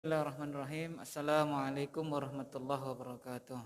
Bismillahirrahmanirrahim. Assalamualaikum warahmatullahi wabarakatuh.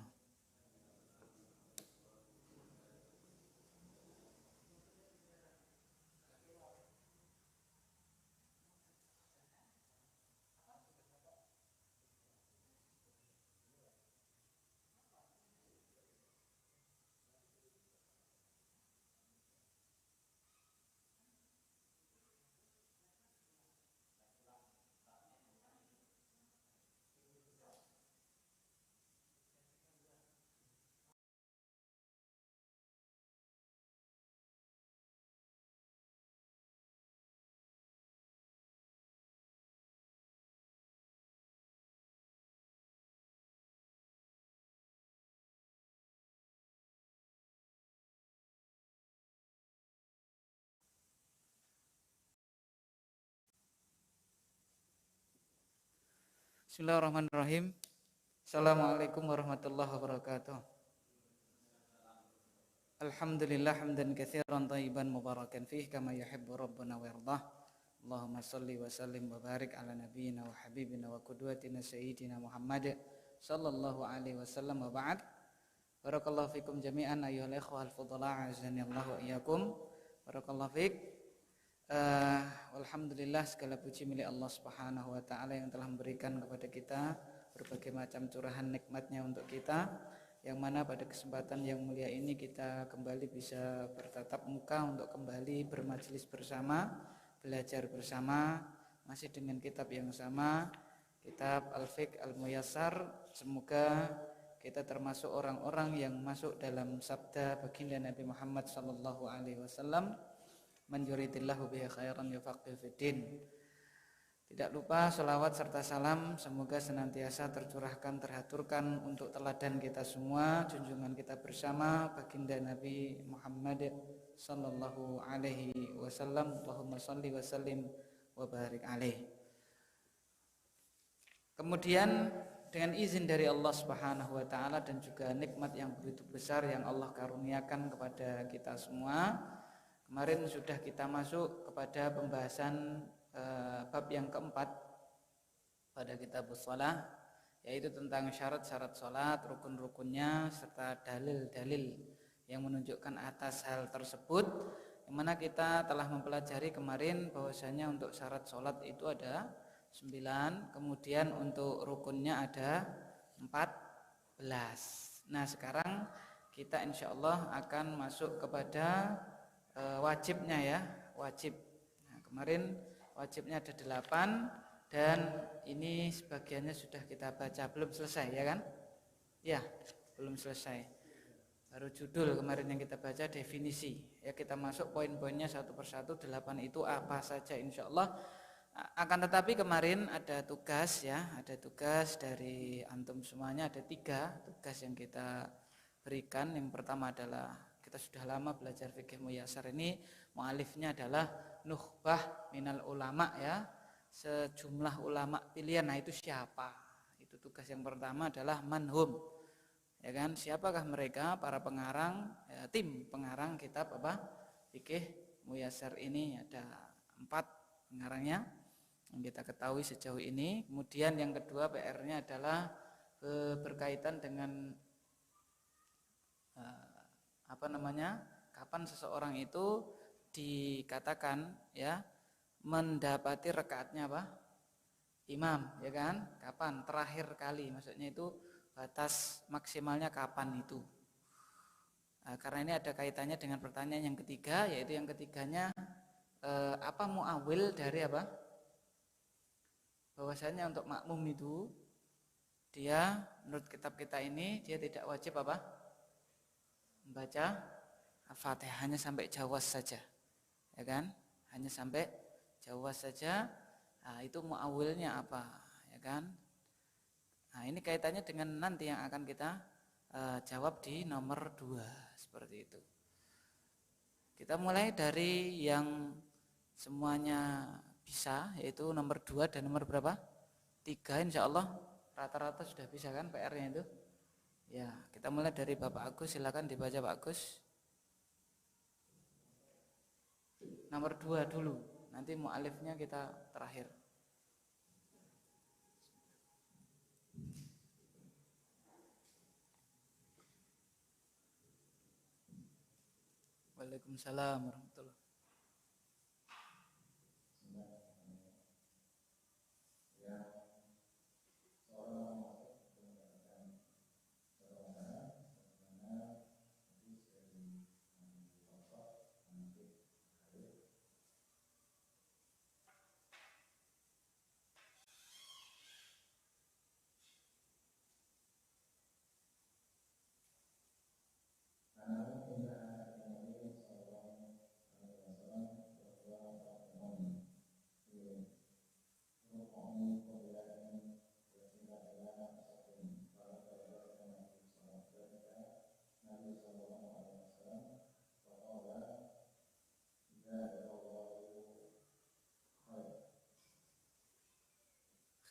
Bismillahirrahmanirrahim. Assalamualaikum warahmatullahi wabarakatuh. Alhamdulillah hamdan katsiran thayyiban mubarakan fih kama yuhibbu rabbuna wa yardah. Allahumma shalli wa sallim wa barik ala nabiyyina wa habibina wa qudwatina sayyidina Muhammad sallallahu alaihi wasallam wa ba'd. Barakallahu fikum jami'an ayyuhal ikhwal fudhala azani Allah wa iyyakum. Barakallahu fik. Alhamdulillah segala puji milik Allah Subhanahu wa taala yang telah memberikan kepada kita berbagai macam curahan nikmatnya untuk kita, yang mana pada kesempatan yang mulia ini kita kembali bisa bertatap muka untuk kembali bermajelis bersama, belajar bersama, masih dengan kitab yang sama, kitab Al-Fiqh Al-Muyassar. Semoga kita termasuk orang-orang yang masuk dalam sabda baginda Nabi Muhammad sallallahu alaihi wasallam, man yuridillahu bihi khairan yufaqihu fiddin. Tidak lupa salawat serta salam semoga senantiasa tercurahkan, terhaturkan untuk teladan kita semua, junjungan kita bersama baginda Nabi Muhammad sallallahu alaihi wasallam. Allahumma shalli wa sallim wa barik alaihi. Kemudian dengan izin dari Allah Subhanahu wa taala dan juga nikmat yang begitu besar yang Allah karuniakan kepada kita semua, kemarin sudah kita masuk kepada pembahasan bab yang keempat pada kitab shalah, yaitu tentang syarat-syarat salat, rukun-rukunnya serta dalil-dalil yang menunjukkan atas hal tersebut, yang mana kita telah mempelajari kemarin bahwasanya untuk syarat salat itu ada 9, kemudian untuk rukunnya ada 14. Nah, sekarang kita insyaallah akan masuk kepada wajibnya ya, wajib. Nah, kemarin wajibnya ada 8 dan ini sebagiannya sudah kita baca, belum selesai ya kan? Ya, belum selesai. Baru judul kemarin yang kita baca, definisi. Ya, kita masuk poin-poinnya satu persatu. 8 itu apa saja insyaallah. Akan tetapi kemarin ada tugas ya, ada tugas dari antum semuanya, ada 3 tugas yang kita berikan. Yang pertama adalah kita sudah lama belajar fikih muyassar ini, mu'alifnya adalah nukhbah minal ulama ya, sejumlah ulama pilihan. Nah, itu siapa? Itu tugas yang pertama adalah manhum. Ya kan, siapakah mereka? Para pengarang, ya, tim pengarang kitab apa? Fikih muyassar ini ada 4 pengarangnya yang kita ketahui sejauh ini. Kemudian yang kedua PR-nya adalah berkaitan dengan kapan seseorang itu dikatakan ya mendapati rakaatnya apa? Imam, ya kan? Kapan? Terakhir kali, maksudnya itu batas maksimalnya kapan itu? Karena ini ada kaitannya dengan pertanyaan yang ketiga, yaitu yang ketiganya apa muawil dari apa? Bahwasanya untuk makmum itu dia menurut kitab kita ini dia tidak wajib apa? Membaca Al-Fatihah, hanya sampai jawaz saja, ya kan? Hanya sampai jawaz saja. Nah, itu muawilnya apa, ya kan? Nah, ini kaitannya dengan nanti yang akan kita jawab di nomor 2 seperti itu. Kita mulai dari yang semuanya bisa, yaitu nomor 2 dan nomor berapa? 3 insyaallah rata-rata sudah bisa kan PR-nya itu. Ya, kita mulai dari Bapak Agus, silakan dibaca Pak Agus. Nomor 2 dulu, nanti mu'alifnya kita terakhir. Waalaikumsalam warahmatullahi.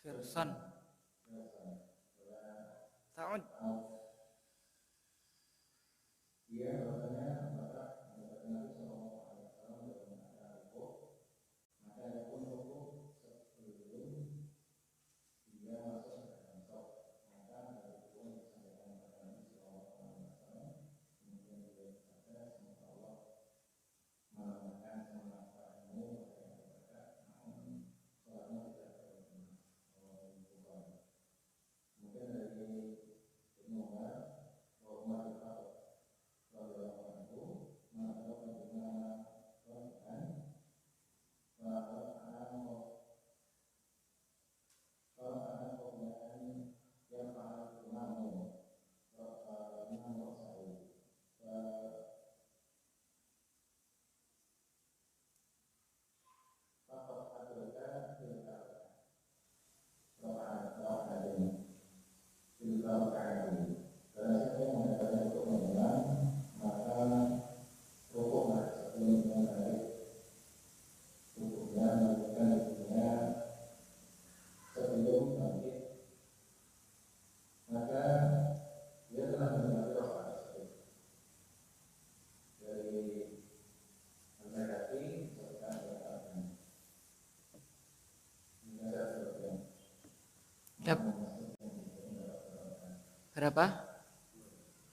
Khirsan ta'ud. Berapa?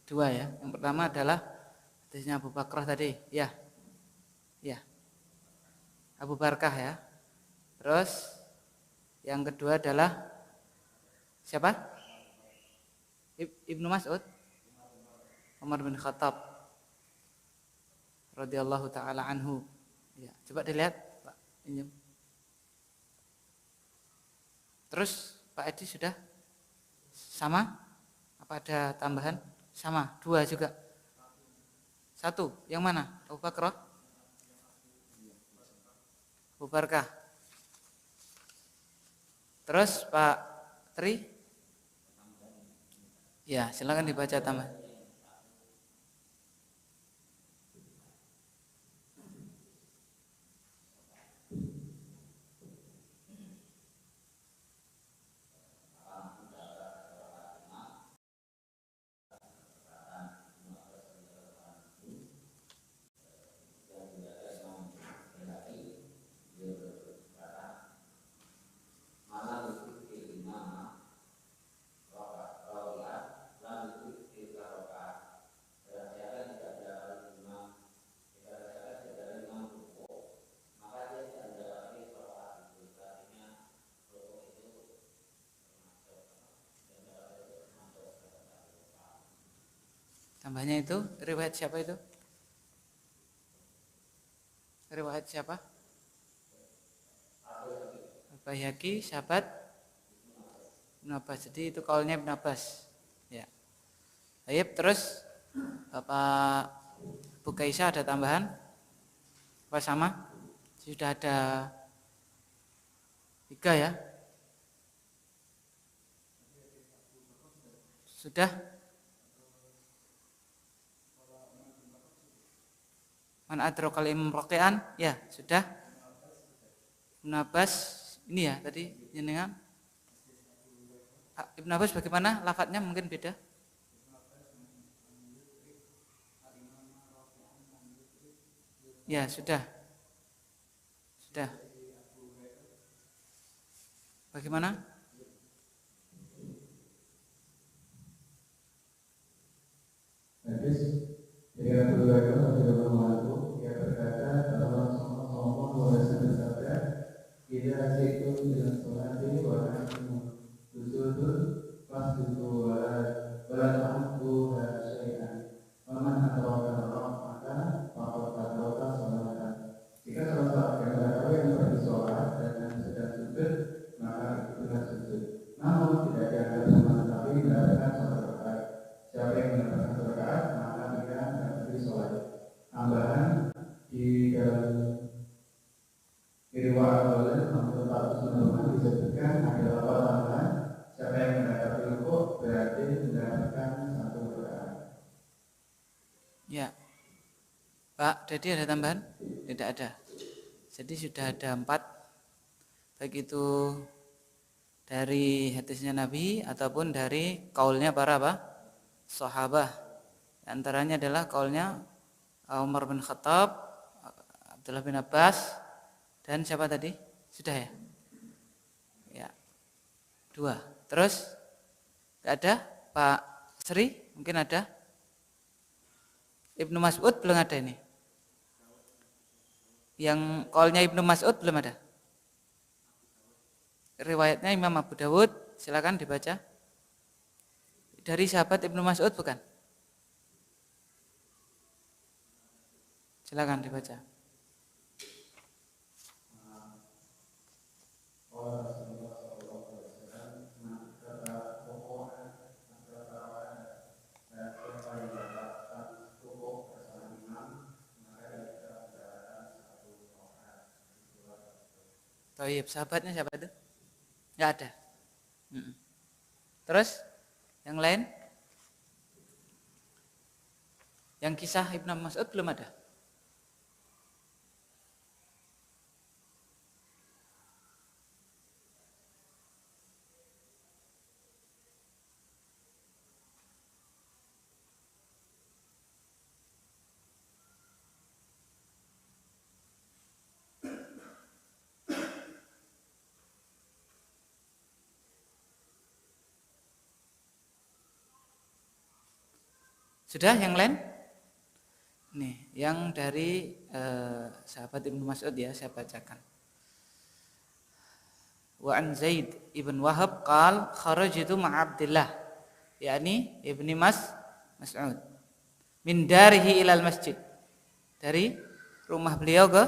Dua ya. Yang pertama adalah hadisnya Abu Bakrah tadi, ya. Ya. Abu Barkah ya. Terus yang kedua adalah siapa? Ibnu Mas'ud, Umar bin Khattab radhiyallahu taala anhu. Ya, coba dilihat, Pak. Pinjam. Terus Pak Edi sudah sama? Apa ada tambahan? Sama, dua juga. Satu, yang mana? Abu Bakrah? Abu Barkah. Terus Pak Tri? Ya, silakan dibaca tambah. Tambahnya itu riwayat siapa itu? Riwayat siapa? Al-Baihaqi, sahabat Ibnu Abbas. Jadi itu kaulnya Ibnu Abbas. Ya. Baik, terus Bapak Bukaisa ada tambahan? Apa sama? Sudah ada 3 ya? Sudah? Man adrakal imam raqi'an? Ya, sudah. Ibnu Abbas ini ya tadi jenengan. Ibnu Abbas bagaimana? Lafadznya mungkin beda. Ya, sudah. Sudah. Bagaimana? Hadis dari Abu Hurairah radhiyallahu anhu Pak, jadi ada tambahan? Tidak ada. Jadi sudah ada 4, baik itu dari hadisnya Nabi ataupun dari kaulnya para apa? Sahabat. Antaranya adalah kaulnya Umar bin Khattab, Abdullah bin Abbas, dan siapa tadi? Sudah ya? Ya, 2. Terus tidak ada? Pak Sri mungkin ada? Ibnu Mas'ud belum ada ini. Yang kaulnya Ibnu Mas'ud belum ada. Riwayatnya Imam Abu Dawud, silakan dibaca. Dari sahabat Ibnu Mas'ud bukan? Silakan dibaca. Thayyib, sahabatnya siapa itu? Enggak ada. Terus yang lain? Yang kisah Ibnu Mas'ud belum ada. Sudah yang lain? Nih, yang dari sahabat Ibnu Mas'ud ya, saya bacakan. Wa an Zaid ibn Wahab qal kharajtu ma'a Abdillah yakni ibni Mas'ud min darihi ilal masjid, dari rumah beliau ke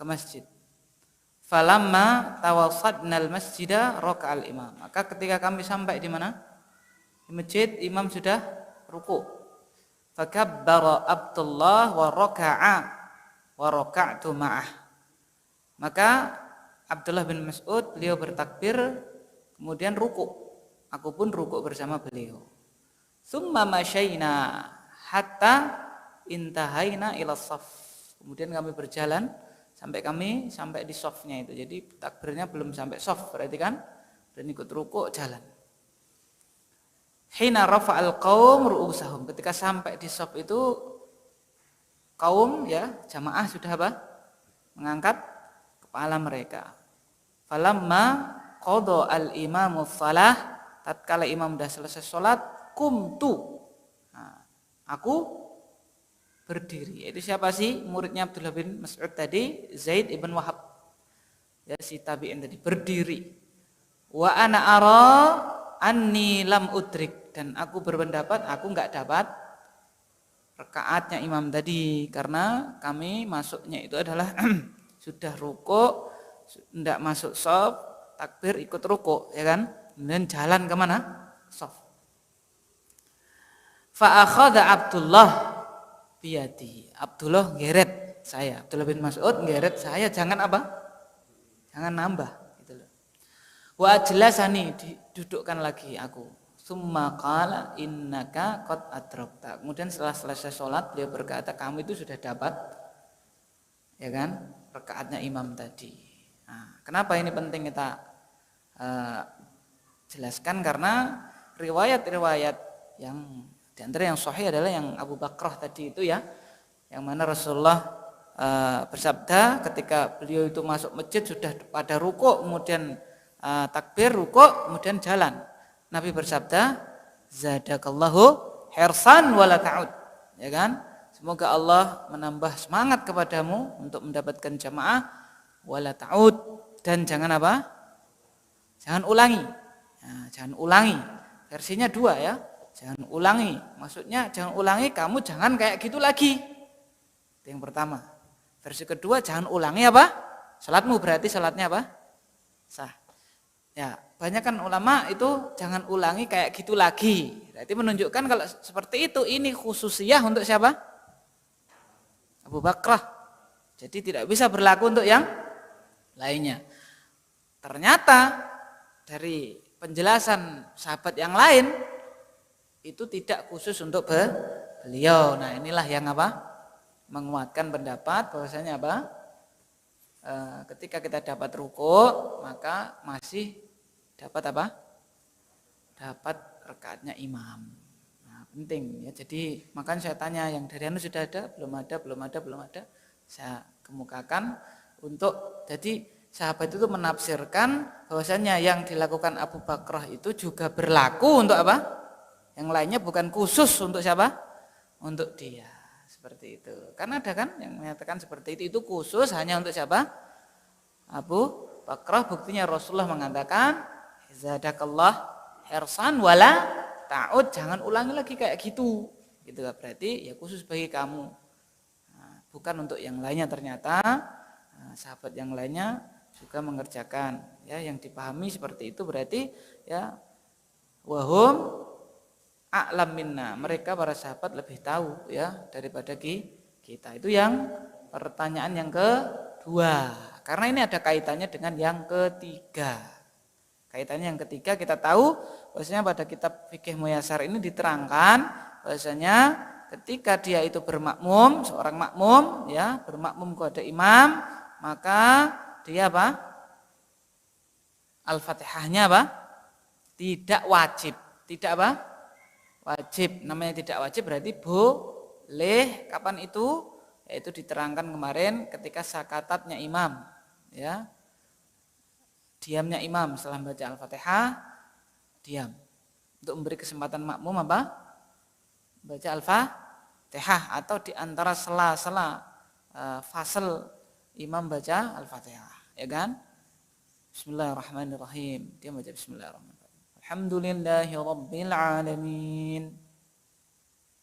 masjid. Falamma tawassadna al masjida raka'al imam. Maka ketika kami sampai di mana? Di masjid, imam sudah ruku'. Fakabbara Abdullah wa raka'a wa raka'tu ma'ah. Maka Abdullah bin Mas'ud beliau bertakbir kemudian ruku'. Aku pun ruku' bersama beliau. Tsumma masyaina hatta intahaina ila shaf. Kemudian kami berjalan sampai di shafnya itu. Jadi takbirnya belum sampai shaf, berarti kan dan ikut ruku' jalan. Hina rafa'al qaum ru'usahum. Ketika sampai di shaf itu kaum ya jamaah sudah apa? Mengangkat kepala mereka. Falamma qada al-imamu shalah, tatkala imam sudah selesai salat, kumtu. Nah, aku berdiri. Itu siapa sih? Muridnya Abdullah bin Mas'ud tadi, Zaid ibn Wahab. Ya si tabi'in tadi berdiri. Wa ana ara anni lam udrik, dan aku berpendapat aku enggak dapat rakaatnya imam tadi karena kami masuknya itu adalah sudah rukuk, enggak masuk shaf, takbir ikut rukuk ya kan, kemudian jalan kemana? Shaf. Fa akhadha Abdullah biyadi. Abdullah ngeret saya, Abdullah bin Mas'ud ngeret saya, jangan apa? Jangan nambah gitu loh. Wa ajlasani, didudukkan lagi aku. Summa qala innaka qad adrakta. Kemudian setelah selesai sholat beliau berkata, kamu itu sudah dapat ya kan rakaatnya imam tadi. Nah, kenapa ini penting kita jelaskan? Karena riwayat-riwayat yang di antara yang sahih adalah yang Abu Bakrah tadi itu ya, yang mana Rasulullah bersabda ketika beliau itu masuk masjid sudah pada rukuk, kemudian takbir rukuk, kemudian jalan. Nabi bersabda, zadakallahu hirsan wala ta'ud. Ya kan? Semoga Allah menambah semangat kepadamu untuk mendapatkan jamaah wala ta'ud, dan jangan apa? Jangan ulangi. Nah, jangan ulangi. Versinya 2 ya. Jangan ulangi. Maksudnya jangan ulangi, kamu jangan kayak gitu lagi. Itu yang pertama. Versi kedua, jangan ulangi apa? Salatmu, berarti salatnya apa? Sah. Ya, banyak kan ulama itu jangan ulangi kayak gitu lagi. Berarti menunjukkan kalau seperti itu ini khususiyah untuk siapa? Abu Bakrah. Jadi tidak bisa berlaku untuk yang lainnya. Ternyata dari penjelasan sahabat yang lain itu tidak khusus untuk beliau. Nah, inilah yang apa? menguatkan pendapat bahwasanya apa? Ketika kita dapat ruku, maka masih dapat apa? Dapat rakaatnya imam. Nah, penting ya. Jadi makanya saya tanya yang dari anu sudah ada, belum ada. Saya kemukakan untuk jadi sahabat itu menafsirkan bahwasanya yang dilakukan Abu Bakrah itu juga berlaku untuk apa? Yang lainnya bukan khusus untuk siapa? Untuk dia. Seperti itu. Karena ada kan yang menyatakan seperti itu khusus hanya untuk siapa? Abu Bakrah. Buktinya Rasulullah mengatakan, "Zadakallah hirsan wala ta'ud." Jangan ulangi lagi kayak gitu. Gitu berarti ya khusus bagi kamu. Nah, bukan untuk yang lainnya ternyata. Nah, sahabat yang lainnya juga mengerjakan. Ya, yang dipahami seperti itu berarti ya wahum a'lam minna, mereka para sahabat lebih tahu ya daripada kita. Itu yang pertanyaan yang kedua. Karena ini ada kaitannya dengan yang ketiga. Kaitannya yang ketiga kita tahu bahwasanya pada kitab fikih Muyasar ini diterangkan bahwasanya ketika dia itu bermakmum, seorang makmum ya, bermakmum kepada imam, maka dia apa? Al-Fatihahnya apa? Tidak wajib. Tidak apa? Wajib. Namanya tidak wajib berarti boleh. Kapan itu? Yaitu diterangkan kemarin ketika sakatatnya imam, ya. Diamnya imam setelah membaca Al-Fatihah, diam. Untuk memberi kesempatan makmum apa? Baca Al-Fatihah atau di antara sela-sela fasal imam baca Al-Fatihah, ya kan? Bismillahirrahmanirrahim. Dia baca Bismillahirrahmanirrahim. Alhamdulillahirabbil alamin.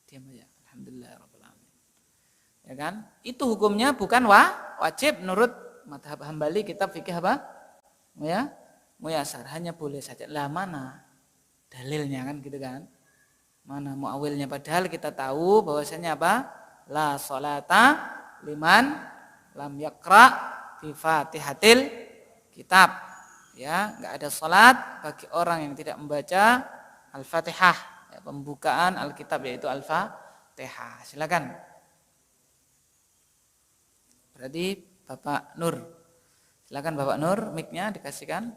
Dia baca Alhamdulillahirabbil alamin. Ya kan? Itu hukumnya bukan wajib menurut mazhab Hambali, kitab fikih apa? Ya, Muyasar, hanya boleh saja. Lah mana dalilnya kan gitu kan? Mana muawilnya, padahal kita tahu bahwasanya apa? La sholata liman lam yaqra bi Fatihatil kitab. Ya, enggak ada salat bagi orang yang tidak membaca Al-Fatihah, ya, pembukaan Alkitab yaitu Al-Fatihah. Silakan. Berarti Bapak Nur. Silakan Bapak Nur, mic-nya dikasihkan.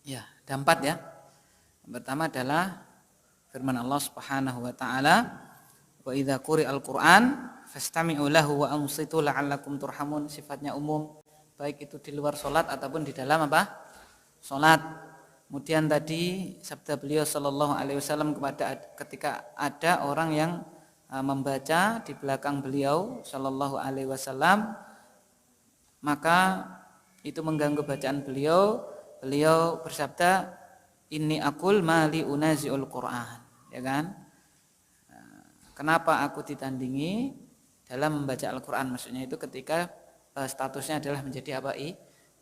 Ya, ada 4 ya. Yang pertama adalah firman Allah Subhanahu wa taala, "Wa idza quri'al Qur'an fastami'u lahu wa ansitu la'allakum turhamun." Sifatnya umum, baik itu di luar salat ataupun di dalam apa? Salat. Kemudian tadi sabda beliau sallallahu alaihi wasallam ketika ada orang yang membaca di belakang beliau sallallahu alaihi wasallam, maka itu mengganggu bacaan beliau. Beliau bersabda, "Inni aqul mali unazi'ul Qur'an." Ya kan? Kenapa aku ditandingi dalam membaca Al-Qur'an? Maksudnya itu ketika statusnya adalah menjadi apa?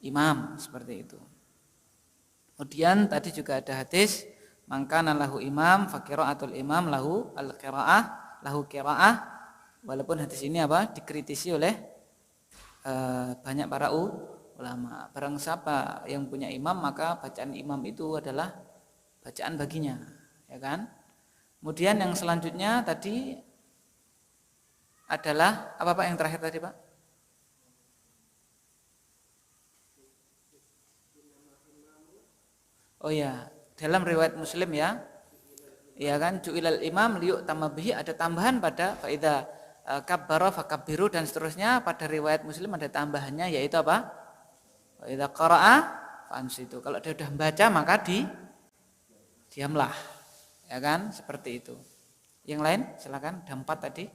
Imam, seperti itu. Kemudian tadi juga ada hadis, "Mangkana lahu imam fa qira'atul imam lahu al-qira'ah, lahu qira'ah." Walaupun hadis ini apa? Dikritisi oleh banyak para ulama. Barang siapa yang punya imam, maka bacaan imam itu adalah bacaan baginya, ya kan? Kemudian yang selanjutnya tadi adalah apa Pak yang terakhir tadi Pak? Oh ya, dalam riwayat Muslim ya. Ya kan, ju'ilal imam liyuk tamabihi, ada tambahan pada faida kabbara fakabbiru dan seterusnya. Pada riwayat Muslim ada tambahannya, yaitu apa? Faida qara'a fansitu. Kalau dia sudah membaca maka diamlah. Ya kan, seperti itu. Yang lain silakan, ada 4 tadi.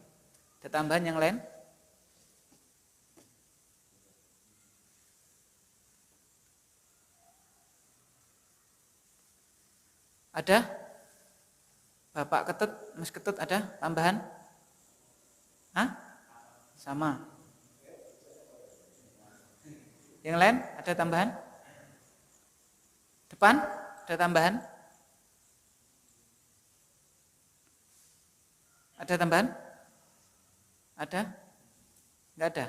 Ada tambahan yang lain? Ada? Bapak Ketut, Mas Ketut ada tambahan? Hah? Sama. Yang lain ada tambahan? Depan ada tambahan? Ada tambahan? Ada? Enggak ada?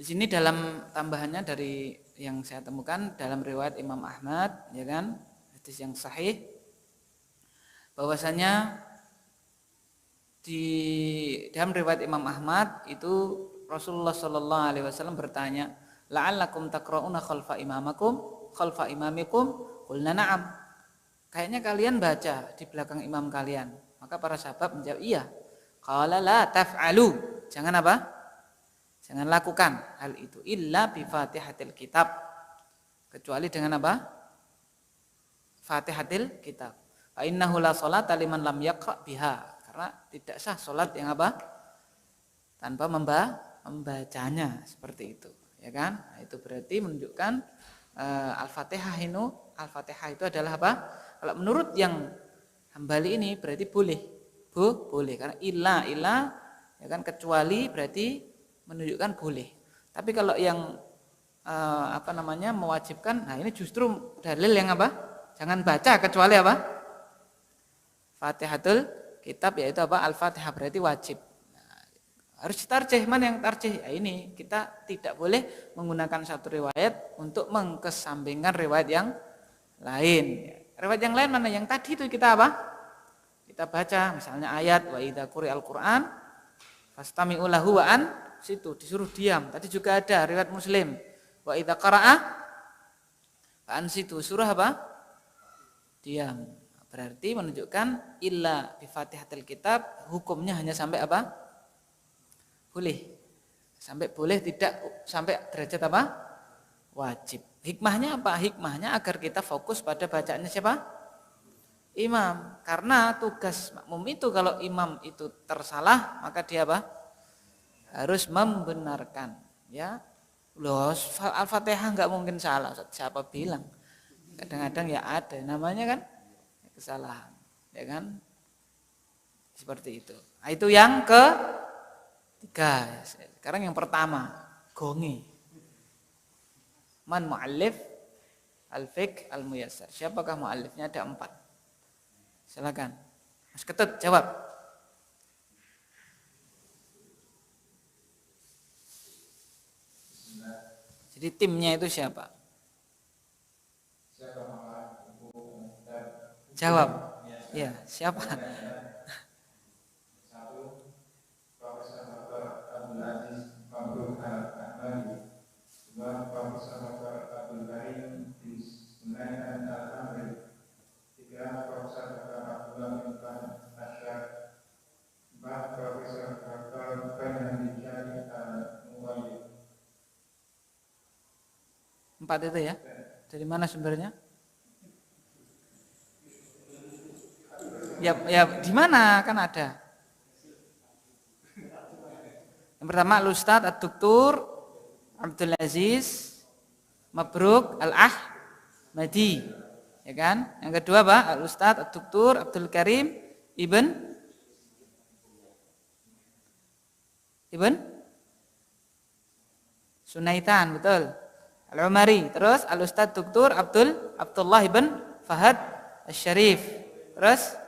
Di sini dalam tambahannya dari yang saya temukan dalam riwayat Imam Ahmad, ya kan, hadis yang sahih, bahwasanya di dalam riwayat Imam Ahmad itu Rasulullah Shallallahu Alaihi Wasallam bertanya, la'allakum taqra'una khalfa imamikum, qulna na'am. Kayaknya kalian baca di belakang imam kalian. Maka para sahabat menjawab, iya. Qala la taf'alu. Jangan apa? Jangan lakukan hal itu illa bi Fatihatil kitab. Kecuali dengan apa? Fatihatil kitab. Fa innahu la sholata liman lam yaqra biha. Karena tidak sah salat yang apa? Tanpa membacanya, seperti itu, ya kan? Nah, itu berarti menunjukkan Al-Fatihah itu adalah apa? Kalau menurut yang Hambali ini berarti boleh. Boleh karena illa ya kan, kecuali berarti menunjukkan boleh. Tapi kalau yang mewajibkan, nah ini justru dalil yang apa? Jangan baca kecuali apa? Fatihatul kitab, yaitu apa? Al-Fatihah, berarti wajib. Nah, harus tarjih, mana yang tarjih? Ya ini, kita tidak boleh menggunakan satu riwayat untuk mengkesampingkan riwayat yang lain. Riwayat yang lain mana? Yang tadi itu kita apa? Kita baca misalnya ayat wa idza quri'al Qur'an fastami'u lahu wa an situ disuruh diam. Tadi juga ada riwayat Muslim wa idza qara'a fa an situ suruh apa? Diam. Berarti menunjukkan illa bi Fatihatil kitab hukumnya hanya sampai apa? Boleh. Sampai boleh, tidak sampai derajat apa? Wajib. Hikmahnya apa? Hikmahnya agar kita fokus pada bacaannya siapa? Imam. Karena tugas makmum itu kalau imam itu tersalah, maka dia apa? Harus membenarkan, ya. Loh, Al-Fatihah enggak mungkin salah. Siapa bilang? Kadang-kadang ya ada namanya kan kesalahan, ya kan? Seperti itu. Nah, itu yang ketiga. Sekarang yang pertama, gongi. Man mu'allif al-fiqh al-muyassar. Siapakah mu'allifnya? Ada 4. Silakan. Mas Ketut jawab. Jadi timnya itu siapa? Jawab. Ya, siapa? 4 itu ya. Dari mana sumbernya? Ya di mana kan ada. Yang pertama Al-Ustadz Ad-Doktur Abdul Aziz Mabruk Al-Ahmadi, ya kan? Yang kedua Pak, Al-Ustadz Ad-Doktur Abdul Karim Ibn Sunaitan, betul. Al-Umari. Terus Al-Ustadz Doktur Abdullah Ibn Fahad Asy-Syarif. Terus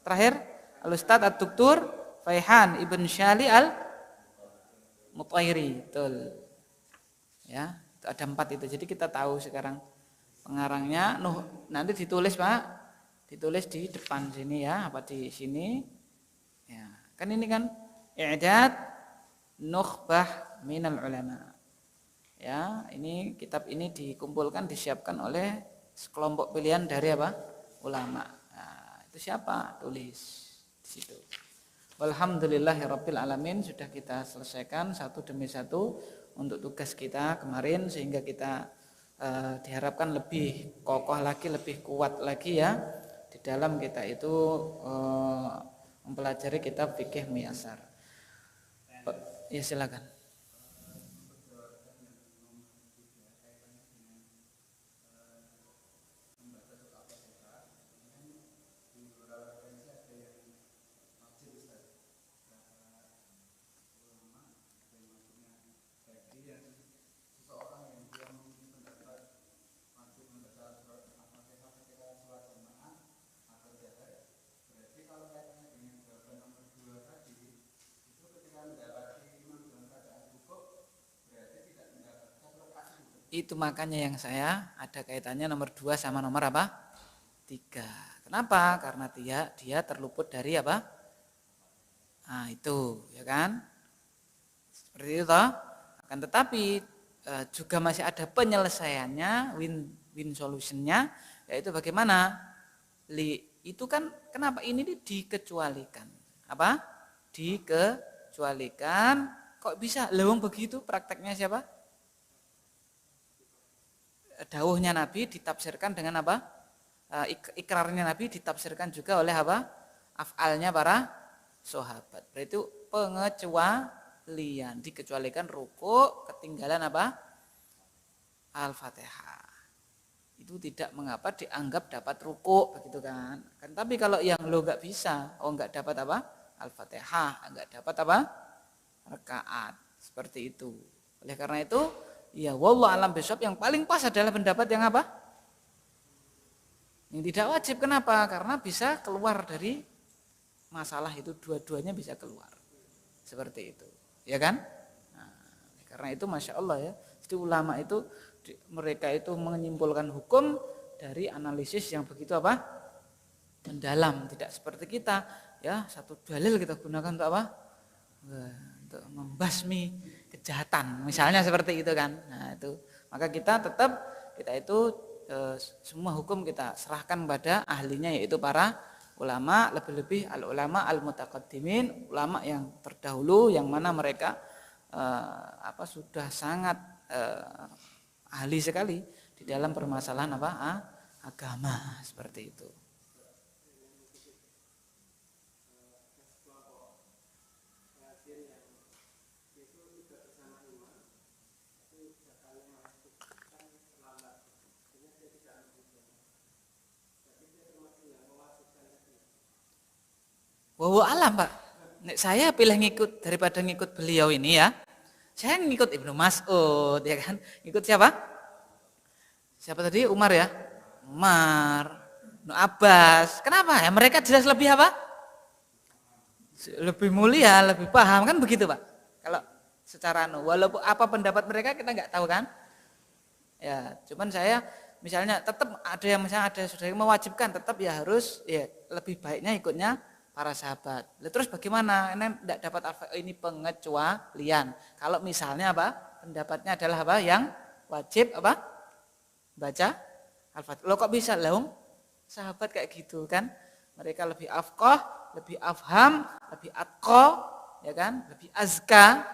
terakhir Al-Ustadz Ad-Doktur Faihan Ibn Syali Al-Mutairi, betul. Ya, itu ada 4 itu. Jadi kita tahu sekarang pengarangnya. Nanti ditulis Pak, ditulis di depan sini ya, apa di sini? Ya, kan ini kan i'dad nukhbah minal ulama. Ya, ini kitab ini dikumpulkan, disiapkan oleh sekelompok pilihan dari apa? Ulama. Nah, itu siapa? Tulis di situ. Walhamdulillahirabbil alamin, sudah kita selesaikan satu demi satu untuk tugas kita kemarin, sehingga kita diharapkan lebih kokoh lagi, lebih kuat lagi ya di dalam kita itu mempelajari kitab fikih Muyassar. Ya silakan. Itu makanya yang saya ada kaitannya nomor 2 sama nomor apa? 3. Kenapa? Karena dia terluput dari apa? Nah itu ya kan? Seperti itu toh. Akan tetapi juga masih ada penyelesaiannya, win solutionnya, yaitu bagaimana? Itu kan kenapa ini dikecualikan? Apa? Dikecualikan. Kok bisa? Lewung begitu prakteknya siapa? Dawuhnya Nabi ditafsirkan dengan apa? Ikrarnya Nabi ditafsirkan juga oleh apa? Af'alnya para sahabat. Berarti itu pengecualian, dikecualikan ruku, ketinggalan apa? Al-Fatihah. Itu tidak mengapa dianggap dapat ruku, begitu kan? Kan tapi kalau yang lo enggak bisa, enggak dapat apa? Al-Fatihah, enggak dapat apa? Rakaat. Seperti itu. Oleh karena itu, ya wallahu alam besok yang paling pas adalah pendapat yang apa? Yang tidak wajib. Kenapa? Karena bisa keluar dari masalah itu, dua-duanya bisa keluar. Seperti itu. Ya kan? Nah, karena itu Masya Allah ya. Jadi ulama itu mereka itu menyimpulkan hukum dari analisis yang begitu apa? Mendalam. Tidak seperti kita ya, satu dalil kita gunakan untuk apa? Untuk membasmi kejahatan, misalnya seperti itu kan. Nah itu, maka kita itu semua hukum kita serahkan pada ahlinya, yaitu para ulama, lebih-lebih al ulama al mutaqaddimin, ulama yang terdahulu, yang mana mereka sudah sangat ahli sekali di dalam permasalahan agama, seperti itu. Wallahu alam Pak. Saya pilih ngikut daripada ngikut beliau ini ya. Saya ngikut Ibnu Mas'ud ya kan. Ngikut siapa? Siapa tadi? Umar ya. Umar, Ibnu Abbas. Kenapa? Ya mereka jelas lebih apa? Lebih mulia, lebih paham kan begitu Pak. Kalau secara walaupun apa pendapat mereka kita nggak tahu kan. Ya, cuman saya misalnya tetap ada yang misalnya ada saudara yang mewajibkan, tetap ya harus ya lebih baiknya ikutnya para sahabat. Terus bagaimana? Ini tidak dapat ini pengecualian. Kalau misalnya apa? Pendapatnya adalah apa? Yang wajib apa? Baca Al-Fatihah. Loh kok bisa? Lah sahabat kayak gitu kan? Mereka lebih afqah, lebih afham, lebih atqa, ya kan? Lebih azka,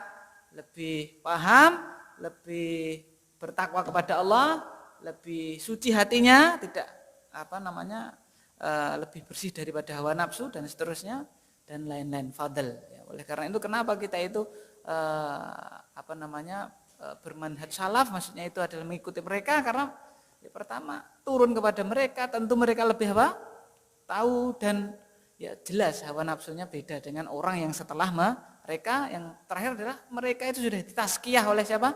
lebih paham, lebih bertakwa kepada Allah, lebih suci hatinya, tidak lebih bersih daripada hawa nafsu dan seterusnya dan lain-lain fadl. Ya, oleh karena itu kenapa kita itu bermanhaj salaf, maksudnya itu adalah mengikuti mereka karena ya, pertama turun kepada mereka, tentu mereka lebih tahu dan ya jelas hawa nafsunya beda dengan orang yang setelah mereka. Yang terakhir adalah mereka itu sudah ditazkiyah oleh siapa?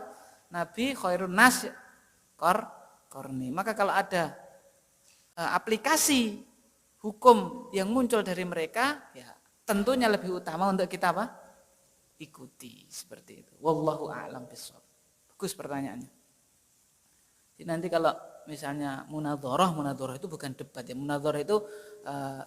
Nabi khairun nas qarni. Maka kalau ada aplikasi hukum yang muncul dari mereka, ya tentunya lebih utama untuk kita ikuti seperti itu. Wallahu a'lam bishawab. Bagus pertanyaannya. Jadi nanti kalau misalnya munadharah itu bukan debat ya. Munadharah itu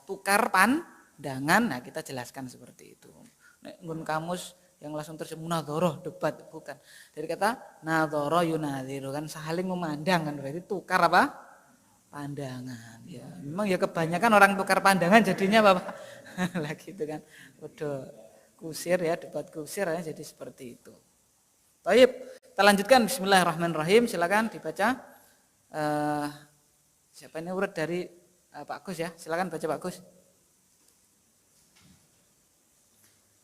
tukar pandangan. Nah, kita jelaskan seperti itu. Nek nggon kamus yang langsung terjemah munadharah debat bukan. Dari kata nadhara yunadhiru kan saling memandang kan, berarti tukar pandangan. Ya, memang ya kebanyakan orang tukar pandangan jadinya Bapak. Lah gitu kan. Udah kusir ya, debat kusir ya, jadi seperti itu. Baik, kita lanjutkan. Bismillahirrahmanirrahim. Silakan dibaca. Siapa ini urut dari Pak Gus ya? Silakan baca Pak Gus.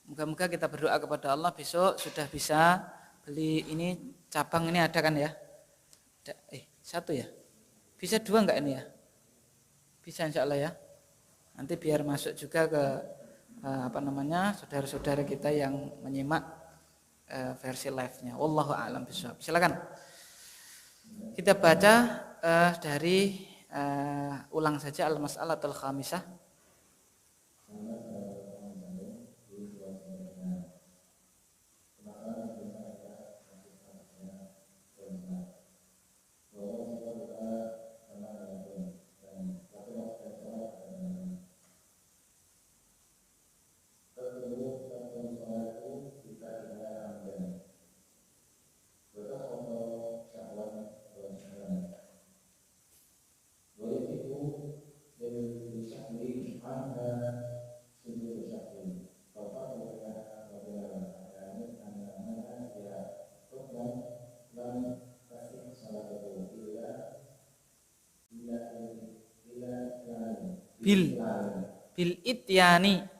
Moga-moga kita berdoa kepada Allah besok sudah bisa beli ini cabang ini ada kan ya? Satu ya? Bisa dua enggak ini ya? Bisa insya Allah ya. Nanti biar masuk juga ke saudara-saudara kita yang menyimak versi live-nya. Wallahu a'lam bishawab. Silakan. Kita baca dari ulang saja al-mas'alatul khamisah. Bil ityani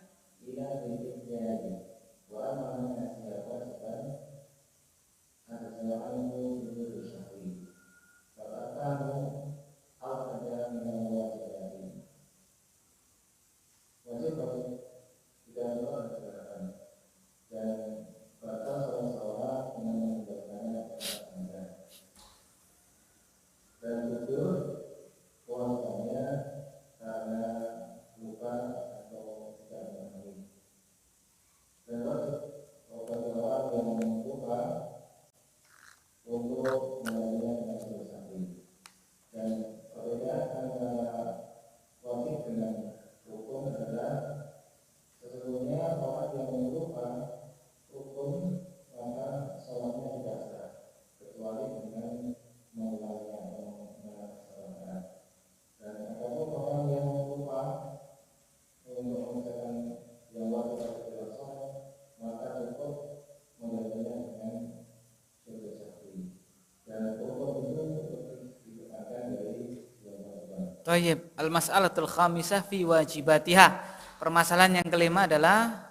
Thayyib, al-mas'alatul khamisah fi wajibatiha. Permasalahan yang kelima adalah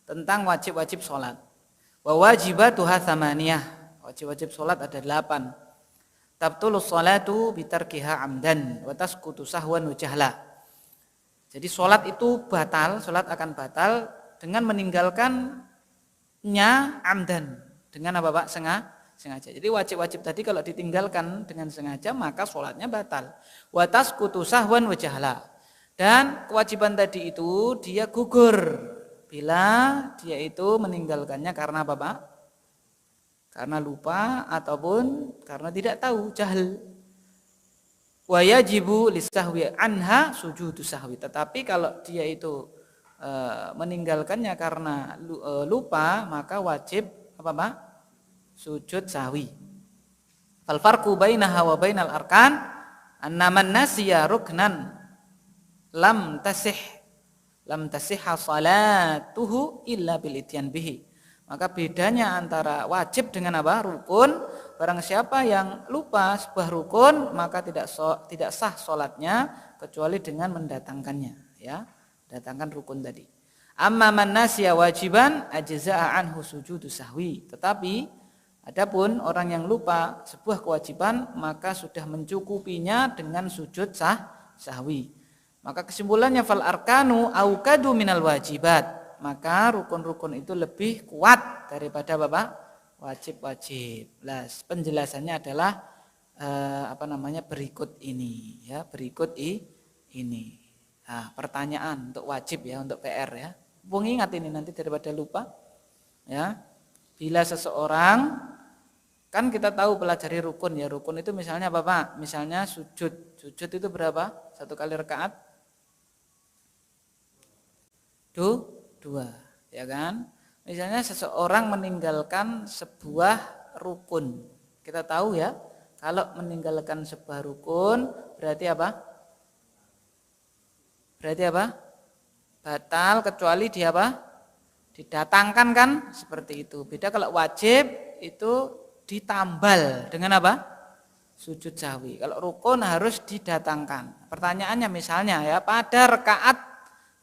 tentang wajib-wajib sholat. Wa wajibatuha thamaniyah. Wajib-wajib sholat ada 8. Tabtulus sholatu bitarkiha amdan wa tasqutu sahwan wa jahla. Jadi sholat itu batal, sholat akan batal dengan meninggalkannya amdan. Dengan apa Pak? Sengaja. Jadi wajib-wajib tadi kalau ditinggalkan dengan sengaja maka sholatnya batal. Wa tasqutu sahwan wa jahla. Dan kewajiban tadi itu dia gugur bila dia itu meninggalkannya karena apa Pak? Karena lupa ataupun karena tidak tahu, jahil. Wa yajibu lisahwi anha sujudu sahwi. Tetapi kalau dia itu meninggalkannya karena lupa maka wajib apa Pak? Sujud sahwi. Fal farqu bainaha wa bainal arkan annaman nasiya ruknan lam tasihha salatuhu illa bil ityan bihi. Maka bedanya antara wajib dengan apa? Rukun. barang siapa yang lupa sebuah rukun maka tidak sah sholatnya kecuali dengan mendatangkannya, ya, datangkan rukun tadi. Amma man nasiya wajiban ajza'a anhu sujudu sahwi. Tetapi adapun orang yang lupa sebuah kewajiban maka sudah mencukupinya dengan sujud sahwi. Maka kesimpulannya fal arkanu aukadu minal wajibat. Maka rukun-rukun itu lebih kuat daripada wajib-wajib. Penjelasannya adalah berikut ini, ya, ini. Nah, pertanyaan untuk wajib, ya, untuk PR, ya. Bung ingat ini nanti daripada lupa, ya. Bila seseorang, kan kita tahu pelajari rukun, ya, rukun itu misalnya apa, Pak? Misalnya sujud itu berapa? Satu kali rakaat? 2, ya kan? Misalnya seseorang meninggalkan sebuah rukun. Kita tahu, ya, kalau meninggalkan sebuah rukun berarti apa? Batal kecuali dia didatangkan, kan? Seperti itu. Beda kalau wajib itu ditambal dengan apa? Sujud sahwi. Kalau rukun harus didatangkan. Pertanyaannya misalnya, ya, pada rakaat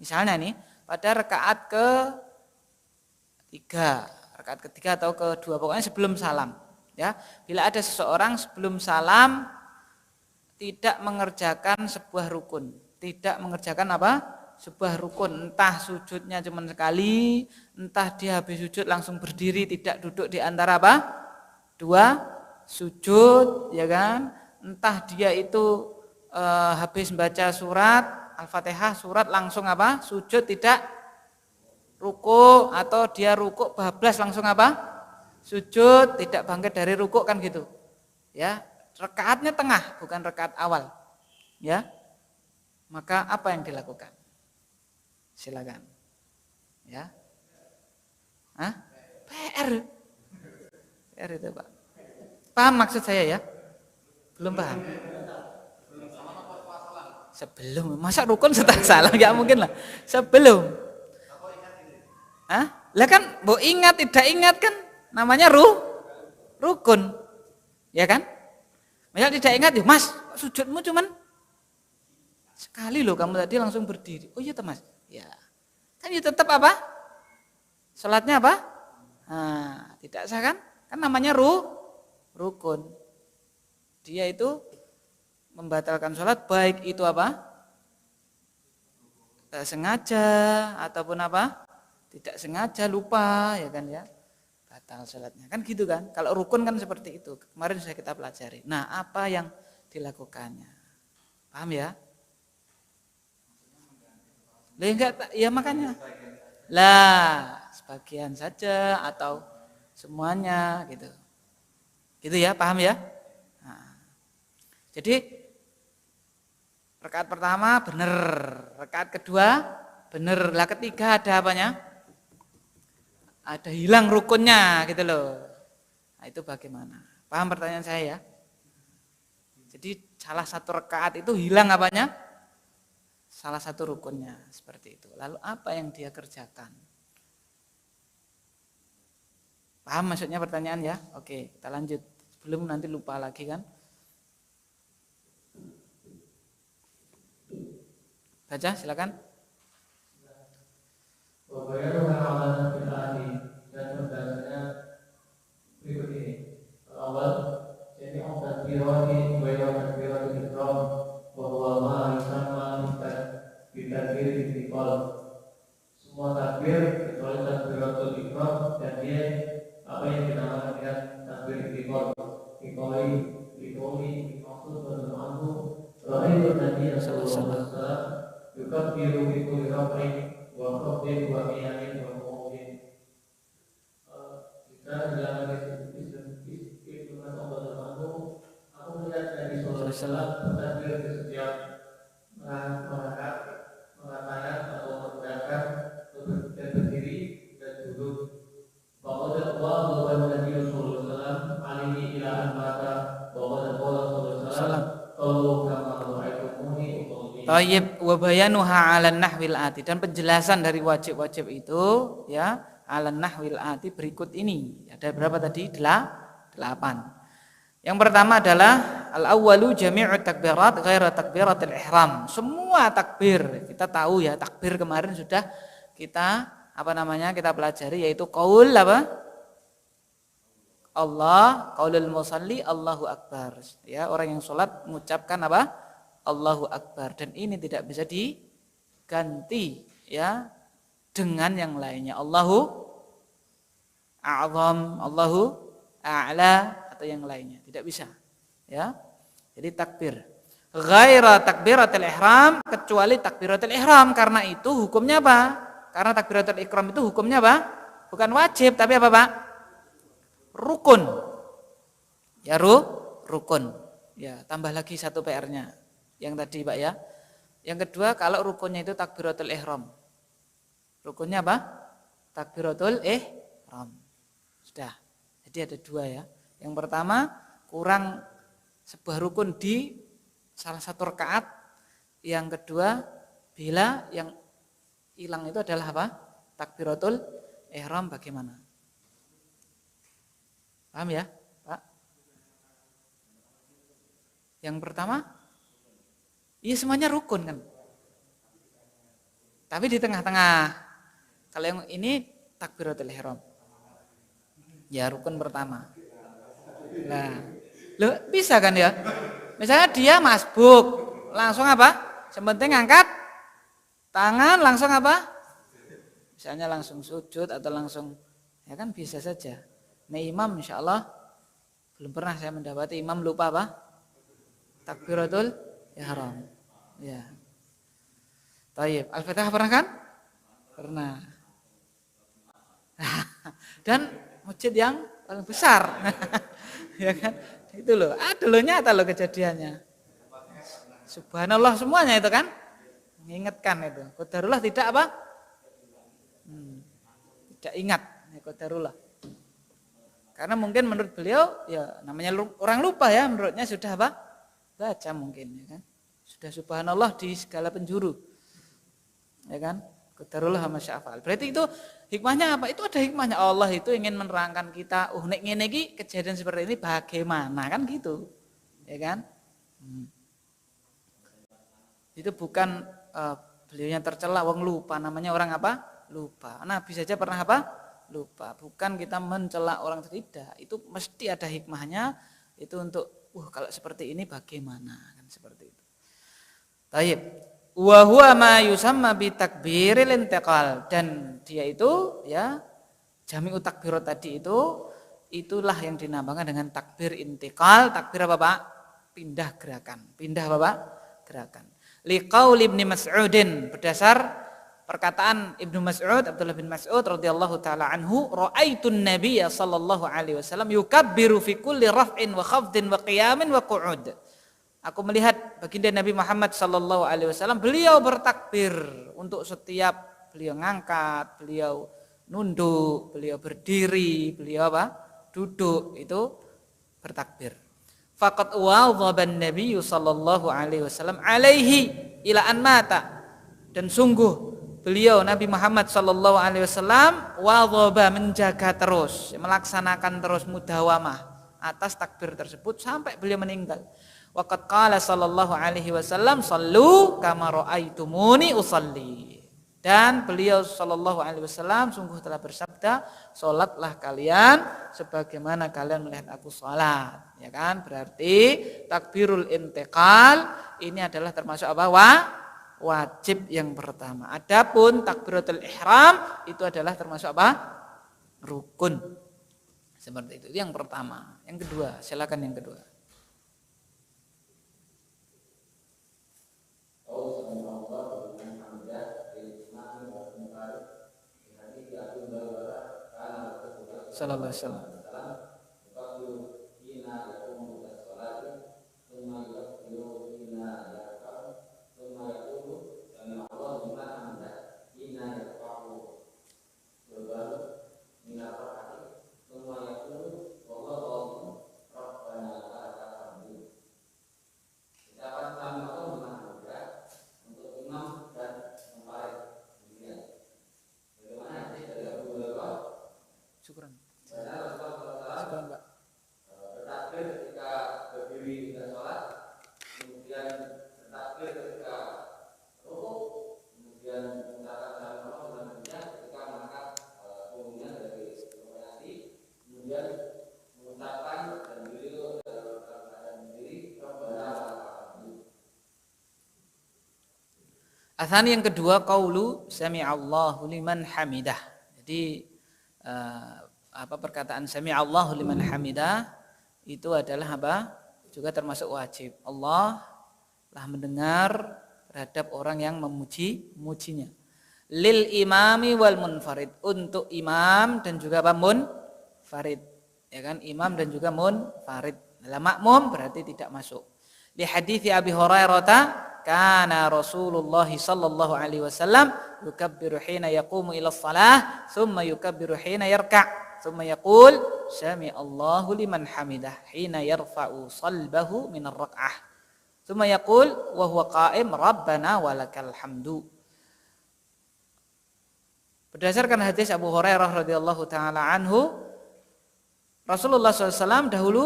misalnya nih, pada rakaat ketiga atau kedua, pokoknya sebelum salam, ya. Bila ada seseorang sebelum salam tidak mengerjakan sebuah rukun, sebuah rukun, entah sujudnya cuma sekali, entah dia habis sujud langsung berdiri, tidak duduk di antara dua sujud, ya kan? Entah dia itu habis membaca surat Al-Fatihah, surat langsung sujud, tidak ruku, atau dia ruku bablas langsung sujud, tidak bangkit dari ruku, kan gitu, ya. Rakaatnya tengah, bukan rakaat awal, ya. Maka apa yang dilakukan? Silakan, ya. PR itu, Pak. Paham maksud saya, ya? Belum paham? Sebelum, masa rukun setelah salam? Ya mungkin lah. Sebelum. Lah kan, mau ingat tidak ingat kan namanya rukun, ya kan? Misal tidak ingat, ya Mas, sujudmu cuman sekali loh, kamu tadi langsung berdiri. Oh iya toh Mas, ya. Kan ya tetap salatnya tidak sah, kan? Kan namanya rukun. Dia itu membatalkan sholat, baik itu sengaja ataupun tidak sengaja, lupa, ya kan, ya, batal sholatnya, kan gitu kan. Kalau rukun kan seperti itu, kemarin sudah kita pelajari. Nah, apa yang dilakukannya, paham, ya? Ya makanya sebagian saja atau semuanya gitu ya, paham, ya? Nah, jadi rakaat pertama benar, rakaat kedua benar, lah ketiga ada apanya? Ada hilang rukunnya, gitu loh. Nah, itu bagaimana? Paham pertanyaan saya, ya? Jadi salah satu rakaat itu hilang apanya? Salah satu rukunnya, seperti itu. Lalu apa yang dia kerjakan? Paham maksudnya pertanyaan, ya? Oke, kita lanjut. Sebelum nanti lupa lagi, kan? Baca, silakan. Dan pembahasannya berikut ini. Awal, jadi takbirati wa takbiratul ihram wa huwa ma yusamma bitakbir istiqal. Semua takbir kecuali takbiratul ihram, dan dia apa yang dinamakan dengan takbir istiqal. Iqali maksud berdoa ra'aitu Nabi sallallahu alaihi wasallam yukabbiru bi kulli raf'in wa khafdin wa qiyamin wa qu'udin. Jika dalam itu aku melihat Nabi sallallahu alaihi wasallam bertakbir di setiap mengatakan atau mengucapkan berdiri dan duduk. Faqad Allah wa Nabi sallallahu alaihi wasallam alaihi ila al-mata wa qad qala sallallahu alaihi wasallam qulu kama ra'aytumuni usalli. Tayyib, wa bayanuha 'ala nahwil ati, dan penjelasan dari wajib-wajib itu, ya, 'ala nahwil ati berikut ini. Ada berapa tadi? 8. Yang pertama adalah al-awwalu jami'ut takbirat ghaira takbiratul ihram. Semua takbir, kita tahu ya, takbir kemarin sudah kita kita pelajari, yaitu qaul Allah, qaulul musalli Allahu akbar. Ya, orang yang salat mengucapkan Allahu akbar, dan ini tidak bisa diganti ya dengan yang lainnya. Allahu a'zam, Allahu a'la atau yang lainnya, tidak bisa. Ya. Jadi takbir ghaira takbiratul ihram, kecuali takbiratul ihram, karena itu hukumnya apa? Karena takbiratul ihram itu hukumnya apa? Bukan wajib, tapi apa, Pak? Rukun. Ya, rukun. Ya, tambah lagi satu PR-nya. Yang tadi, Pak ya. Yang kedua, kalau rukunnya itu takbiratul ihram. Rukunnya apa? Takbiratul ihram. Sudah. Jadi ada dua ya. Yang pertama, kurang sebuah rukun di salah satu rakaat. Yang kedua, bila yang hilang itu adalah apa? Takbiratul ihram, bagaimana? Paham ya, Pak? Yang pertama, iya semuanya rukun kan. Tapi di tengah-tengah. Kalau yang ini takbiratul ihram. Ya, rukun pertama. Nah, loh, bisa kan ya? Misalnya dia masbuk, langsung apa? Sepenting angkat tangan, langsung apa? Misalnya langsung sujud atau langsung, ya kan bisa saja. Nah, imam insya Allah belum pernah saya mendapati imam lupa apa? Takbiratul ihram. Ya. Taib. Al-Fatihah pernah kan? Pernah. Dan masjid yang paling besar. Ya kan? Itu loh. Ada loh, nyata loh kejadiannya. Subhanallah semuanya itu kan? Mengingatkan itu. Qadarullah tidak apa? Tidak ingat. Qadarullah. Karena mungkin menurut beliau, ya namanya orang lupa ya, menurutnya sudah apa? Baca mungkin, ya kan? Sudah subhanallah di segala penjuru, ya kan? Qadarullah ma syaa fa'al. Berarti itu hikmahnya apa? Itu ada hikmahnya. Allah itu ingin menerangkan kita, nek ngene iki kejadian seperti ini bagaimana, kan gitu, ya kan? Itu bukan beliaunya tercela, wong lupa, namanya orang apa? Lupa. Nabi saja pernah apa? Lupa. Bukan kita mencela orang, tidak. Itu mesti ada hikmahnya. Itu untuk kalau seperti ini bagaimana, kan seperti itu. Taib. Wa huwa ma yusamma bi takbiril intiqal, dan dia itu ya jami'u takbirat tadi itu, itulah yang dinamakan dengan takbir intiqal. Takbir apa, Pak? Pindah gerakan. Pindah apa, Pak? Gerakan. Liqaul Ibnu Mas'udin, berdasar perkataan Ibnu Mas'ud, Abdullah bin Mas'ud radhiyallahu taala anhu, ra'aitun nabiyya sallallahu alaihi wasallam yukabbiru fi kulli raf'in wa khafdin wa qiyamin wa qu'ud. Aku melihat baginda Nabi Muhammad sallallahu alaihi wasallam, beliau bertakbir untuk setiap beliau ngangkat, beliau nunduk, beliau berdiri, beliau apa? Duduk, itu bertakbir. Faqad wadhaban nabiyyu sallallahu alaihi wasallam alaihi ila an mata, dan sungguh beliau Nabi Muhammad sallallahu alaihi wasallam wadhaba, menjaga terus, melaksanakan terus mudawamah atas takbir tersebut sampai beliau meninggal. Waqad qala sallallahu alaihi wasallam, sallu kama raaitumuni usalli. Dan beliau sallallahu alaihi wasallam sungguh telah bersabda, salatlah kalian sebagaimana kalian melihat aku salat. Ya kan? Berarti takbirul intiqal ini adalah termasuk apa? Wajib yang pertama. Adapun takbiratul ihram itu adalah termasuk apa? Rukun. Seperti itu. Itu yang pertama. Yang kedua, silakan yang kedua. Sallallahu alaihi wasallam. Syukran. Atsani yang kedua qaulu sami'allahu liman hamidah. Jadi perkataan sami'allahu liman hamidah itu adalah apa? Juga termasuk wajib. Allah telah mendengar terhadap orang yang memujinya. Lil imami wal munfarid, untuk imam dan juga munfarid. Ya kan? Imam dan juga munfarid. Dalam makmum berarti tidak masuk. Di hadits Abi Hurairah kana Rasulullah sallallahu alaihi wasallam yukabbiru hina yaqumu ila shalah thumma yukabbiru hina yarka' thumma yaqul sami Allahu liman hamidah hina yarfa'u salbahu min ar-rak'ah thumma yaqul wa huwa qa'im rabbana walakal hamdu. Berdasarkan hadis Abu Hurairah radhiyallahu taala anhu, Rasulullah SAW dahulu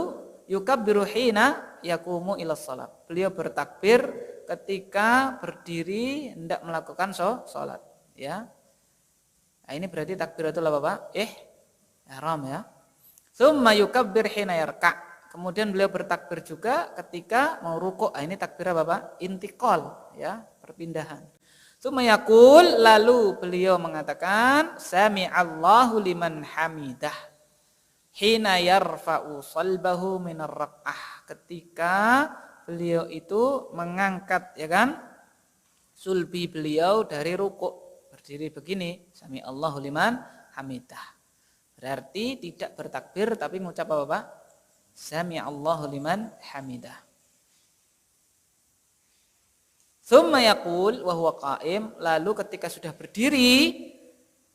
yukabbiru hina yaqumu ila shalah. Beliau bertakbir ketika berdiri hendak melakukan sholat, ya. Nah, ini berarti takbiratul apa, Pak? Ihram, ya. Tsumma yukabbir hina yarka'. Kemudian beliau bertakbir juga ketika mau rukuk. Nah, ini takbir apa, Pak? Intiqal, ya, perpindahan. Tsumma yaqul, lalu beliau mengatakan sami'allahu liman hamidah hina yarfa'u salbahu minar rak'ah, ketika beliau itu mengangkat, ya kan, sulbi beliau dari rukuk, berdiri begini, sami Allahu liman hamidah. Berarti tidak bertakbir tapi mengucap apa, Pak? Sami Allahu liman hamidah. Tsumma yaqul wa huwa qa'im, lalu ketika sudah berdiri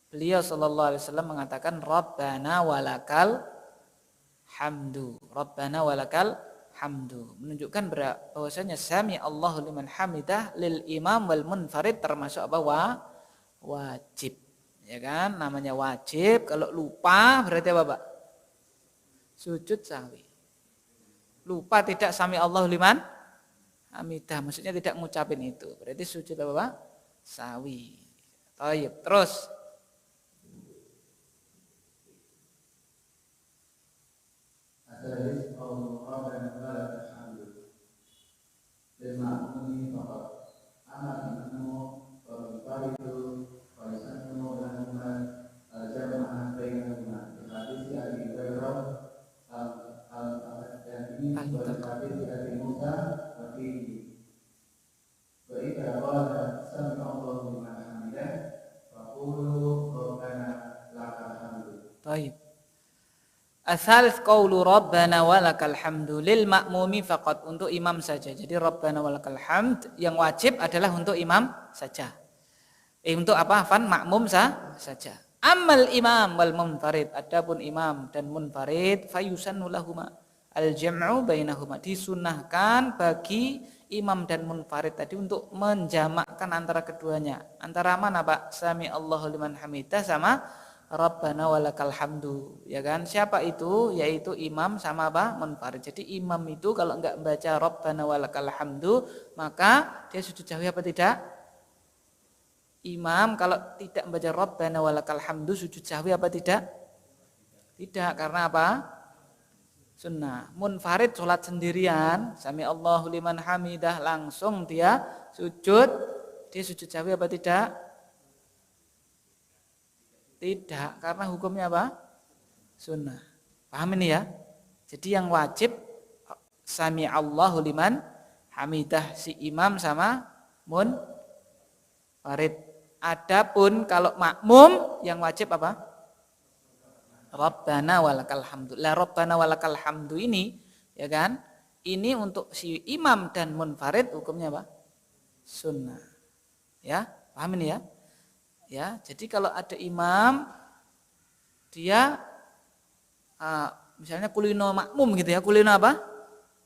beliau sallallahu alaihi wasallam mengatakan Rabbana walakal hamdu. Rabbana walakal hamdu, menunjukkan bahwasanya sami Allahu liman hamidah lil imam wal munfarid termasuk apa? Wajib, ya kan? Namanya wajib. Kalau lupa berarti apa, Pak? Sujud sahwi. Lupa tidak sami Allahu liman hamidah, maksudnya tidak ngucapin itu, berarti sujud apa, Pak? Sahwi. Baik, terus Asal qaulu Rabbana walakal hamdu lil ma'mumi faqat, untuk imam saja. Jadi Rabbana walakal hamd yang wajib adalah untuk imam saja. Untuk apa? Makmum saja. Amal imam wal munfarid, adapun imam dan munfarid fayusannu lahuma al-jam'u bainahuma, disunnahkan bagi imam dan munfarid tadi untuk menjamakkan antara keduanya. Antara mana, Pak? Sami Allahu liman hamidah sama Rabbana walakal hamdu, ya kan? Siapa itu? Yaitu imam sama apa? Munfarid. Jadi imam itu kalau enggak membaca Rabbana walakal hamdu, maka dia sujud sahwi apa tidak? Imam kalau tidak membaca Rabbana walakal hamdu sujud sahwi apa tidak? Tidak, karena apa? Sunnah. Munfarid sholat sendirian, sami Allahu liman hamidah, langsung dia sujud sahwi apa tidak? Tidak, karena hukumnya apa? Sunnah. Paham ini ya? Jadi yang wajib sami Allahu liman hamidah si imam sama munfarid. Adapun kalau makmum yang wajib apa? Rabbana walakal hamdu. La Rabbana walakal hamdu ini, ya kan? Ini untuk si imam dan munfarid hukumnya apa? Sunnah. Ya, paham ini ya? Ya, jadi kalau ada imam dia misalnya kulino makmum gitu ya, kulino apa?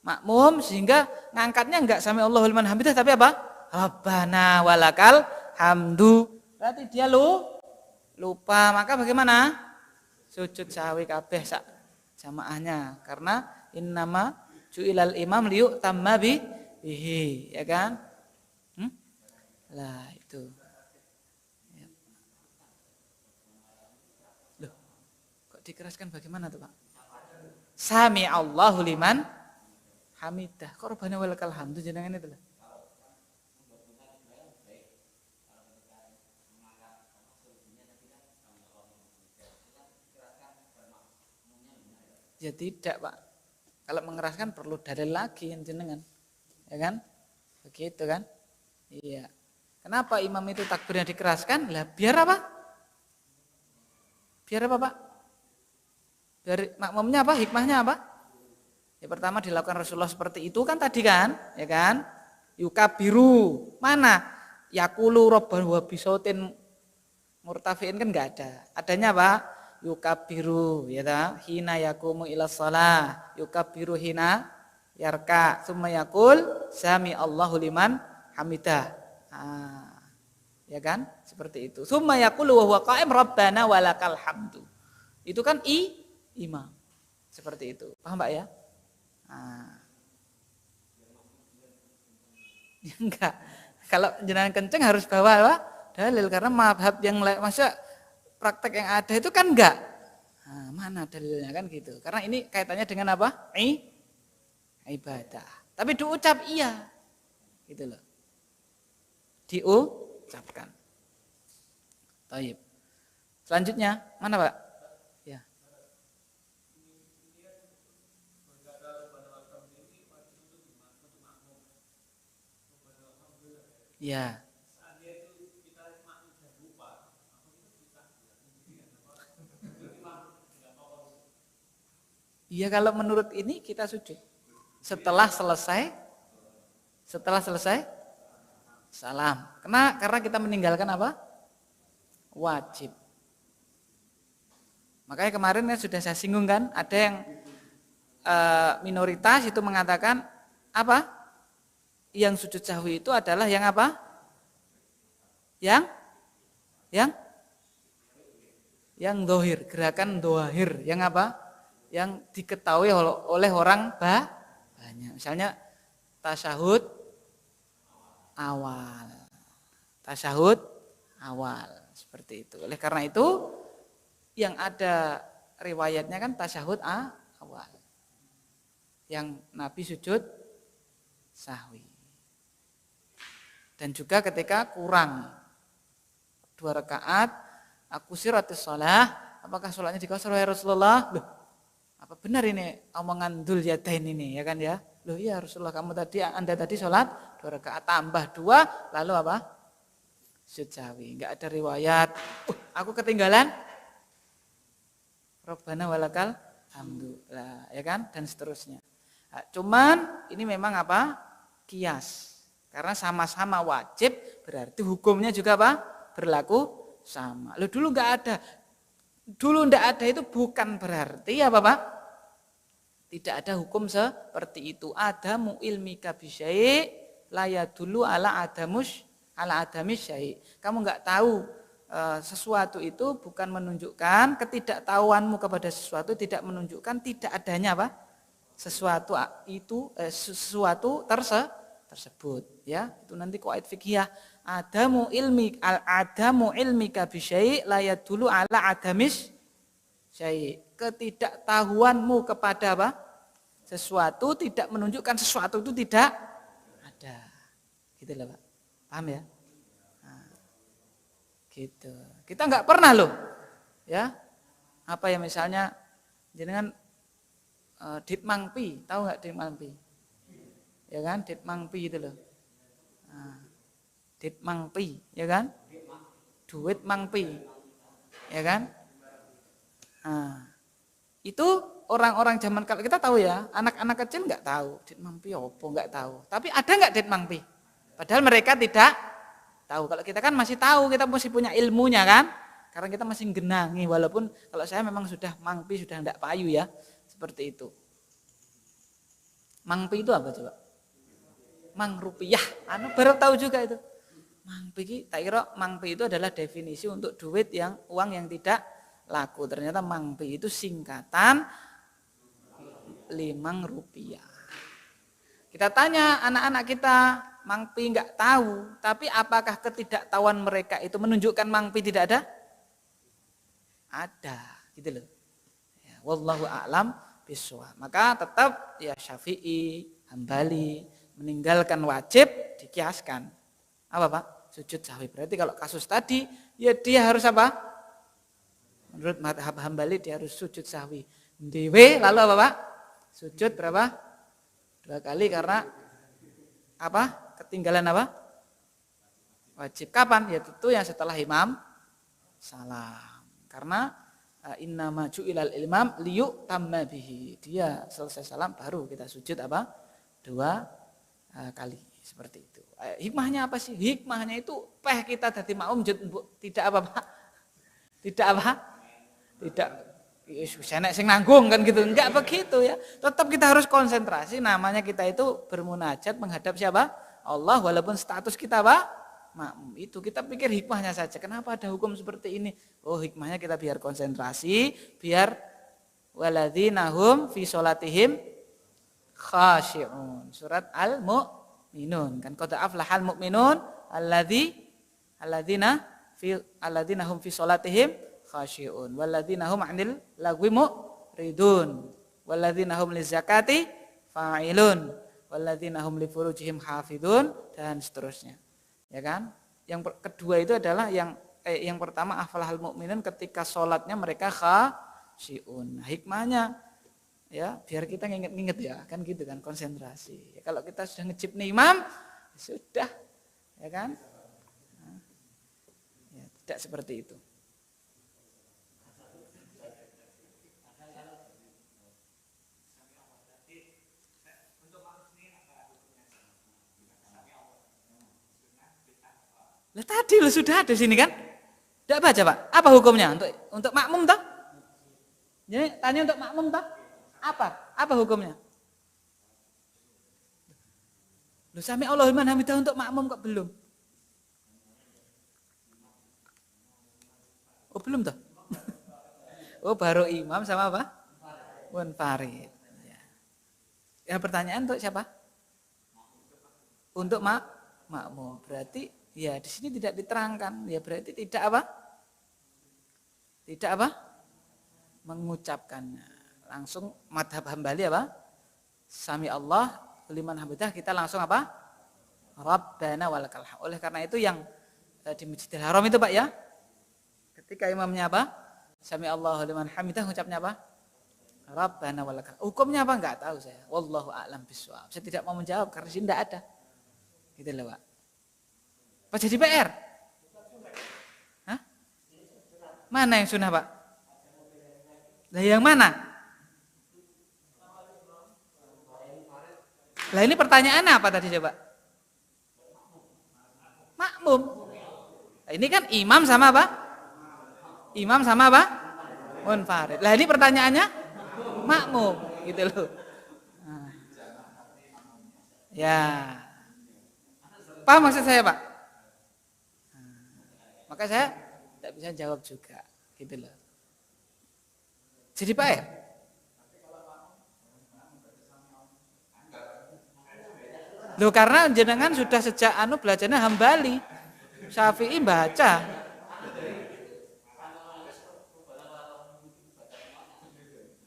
Makmum, sehingga ngangkatnya enggak sami Allahu liman hamidah tapi apa? Rabbana walakal hamdu. Berarti dia lupa, maka bagaimana? Sujud sahwi kabeh sak jamaahnya, karena innama ju'ilal imam liyu'tamma bihi, ya kan? Lah itu. Dikeraskan bagaimana tuh, Pak? Sami Allahu liman hamidah. Kok Rabbana walakal hamdu jenengan itu lah. Ya tidak, Pak. Kalau mengeraskan perlu dalil lagi jenengan. Ya kan? Begitu kan? Iya. Kenapa imam itu takbirnya dikeraskan? Lah biar apa? Biar apa, Pak? Biar makmumnya apa? Hikmahnya apa? Ya pertama dilakukan Rasulullah seperti itu kan tadi kan, ya kan? Yukabiru. Mana? Yakulu robban wa bisautin murtafiin kan enggak ada. Adanya apa? Yukabiru, ya ta? Hina yakumu ila shalah. Yukabiru hina yarka. Summa yakul sami Allahu liman hamidah. Ya kan? Seperti itu. Summa yaqulu wa huwa qa'im rabbana walakal hamdu. Itu kan imam. Seperti itu. Paham Pak ya? Enggak. Kalau jenengan kenceng harus bawa apa? Dalil karena mazhab yang masa praktek yang ada itu kan enggak. Mana dalilnya kan gitu. Karena ini kaitannya dengan apa? Ibadah. Tapi diucap iya. Gitu loh. Diucapkan. Taib. Selanjutnya, mana Pak? Ya. Ya. Iya kalau menurut ini kita sujud. Setelah selesai salam. Karena kita meninggalkan apa? Wajib. Makanya kemarin ya sudah saya singgung kan, ada yang minoritas itu mengatakan apa? Yang sujud sahwi itu adalah yang apa? Yang dohir, gerakan dohir, yang apa? Yang diketahui oleh orang banyak. Misalnya tasyahud awal, seperti itu. Oleh karena itu yang ada riwayatnya kan tasyahud awal, yang Nabi sujud sahwi. Dan juga ketika kurang 2 rakaat, aku siratis shalah, apakah sholatnya dikosor ya Rasulullah? Loh, apa benar ini omongan Dzul Yadain ini ya kan ya? Loh iya Rasulullah, Anda tadi sholat 2 rakaat tambah 2 lalu apa? Sujud sahwi. Enggak ada riwayat. Aku ketinggalan. Rabbana walakal hamdu. Ya kan? Dan seterusnya. Nah, cuman ini memang apa? Kias. Karena sama-sama wajib berarti hukumnya juga apa? Berlaku sama. Loh dulu enggak ada. Dulu enggak ada itu bukan berarti apa Pak? Tidak ada hukum seperti itu. Adamu ilmika bisyai' la yadullu ala adamis syai'. Kamu enggak tahu sesuatu itu bukan menunjukkan ketidaktahuanmu kepada sesuatu tidak menunjukkan tidak adanya apa? Sesuatu itu sesuatu tersebut ya. Itu nanti qawaid fiqhiyah. Adamu ilmika bisyai' la yadullu ala adamis syai'. Ketidaktahuanmu kepada apa? Sesuatu tidak menunjukkan sesuatu itu tidak ada. Gitu loh Pak. Paham ya? Nah, gitu. Kita nggak pernah loh. Ya. Apa ya misalnya jenengan Dit Mangpi, tahu nggak Dit Mangpi? Ya kan? Dit Mangpi itu loh. Nah, Dit Mangpi, ya kan? Duit Mangpi. Ya kan? Nah, itu orang-orang zaman kalau kita tahu ya, anak-anak kecil nggak tahu Dit Mangpi apa nggak tahu. Tapi ada nggak Dit Mangpi? Padahal mereka tidak tahu. Kalau kita kan masih tahu, kita masih punya ilmunya kan? Karena kita masih genangi. Walaupun kalau saya memang sudah Mangpi, sudah tidak payu ya, seperti itu. Mangpi itu apa coba? Mang rupiah. Baru tahu juga itu. Mangpi, tak kira Mangpi itu adalah definisi untuk duit yang uang yang tidak laku. Ternyata Mangpi itu singkatan 5 rupiah. Kita tanya anak-anak kita, Mangpi enggak tahu, tapi apakah ketidaktahuan mereka itu menunjukkan Mangpi tidak ada? Ada, gitu loh. Ya, wallahu a'lam bishawab. Maka tetap ya Syafi'i, Hambali meninggalkan wajib dikiaskan. Apa Pak? Sujud sahwi. Berarti kalau kasus tadi, ya dia harus apa? Menurut mazhab Hambali dia harus sujud sahwi. Dewe lalu apa Pak? Sujud berapa? 2 kali karena apa? Ketinggalan apa? Wajib. Kapan? Ya tentu yang setelah imam salam. Karena innama ju'ilal imam liyutamma bihi. Dia selesai salam baru kita sujud apa? 2 kali. Seperti itu. Hikmahnya apa sih? Hikmahnya itu kita dadi makmum tidak apa Pak? Tidak apa? Tidak enak sing nanggung kan gitu. Enggak begitu ya. Tetap kita harus konsentrasi. Namanya kita itu bermunajat menghadap siapa? Allah walaupun status kita apa? Makmum. Itu kita pikir hikmahnya saja. Kenapa ada hukum seperti ini? Oh, hikmahnya kita biar konsentrasi, biar waladzina hum fi sholatihim khashi'un. Surat Al-Mu'minun. Kan qad aflahal mu'minun alladzina hum fi sholatihim khashi'un walladzina hum 'anil lagwi mu'ridun walladzina hum lizakati fa'ilun walladzina hum li furujihim hafidun dan seterusnya. Ya kan? Yang kedua itu adalah yang pertama aflahal mu'minun ketika salatnya mereka khashi'un. Nah, hikmahnya ya biar kita nginget-nginget ya, kan gitu kan, konsentrasi. Ya, kalau kita sudah ngejib nih imam sudah ya kan? Nah, ya, tidak seperti itu. Lah tadi lo sudah ada sini kan? Tidak baca Pak. Apa hukumnya untuk makmum toh? Jadi tanya untuk makmum toh? Apa hukumnya? Lu sami Allahu liman hamidah untuk makmum kok belum? Oh belum toh? Oh baru imam sama apa? Munfarid. Ya pertanyaan untuk siapa? Untuk makmum. Berarti ya di sini tidak diterangkan. Ya berarti tidak apa? Tidak apa? Mengucapkannya. Langsung madhab Hambali apa? Sami Allah liman hamidah kita langsung apa? Rabbana walakal hamd. Oleh karena itu yang di Masjidil Haram itu Pak ya. Ketika imamnya apa? Sami Allah liman hamidah ucapnya apa? Rabbana walakal. Hukumnya apa enggak tahu saya. Wallahu a'lam bishawab. Saya tidak mau menjawab karena sini tidak ada. Gitu loh Pak. Apa jadi PR? Hah? Mana yang sunnah Pak? Lah yang mana? Lah ini pertanyaannya apa tadi coba? Makmum. Nah, ini kan imam sama apa? Imam sama apa? Munfarid. Lah ini pertanyaannya makmum, gitu loh. Nah. Ya. Paham maksud saya, Pak? Nah, maka saya tidak bisa jawab juga, gitu loh. Jadi Pak ya? Loh karena jenengan sudah sejak belajarnya Hambali. Syafi'i baca.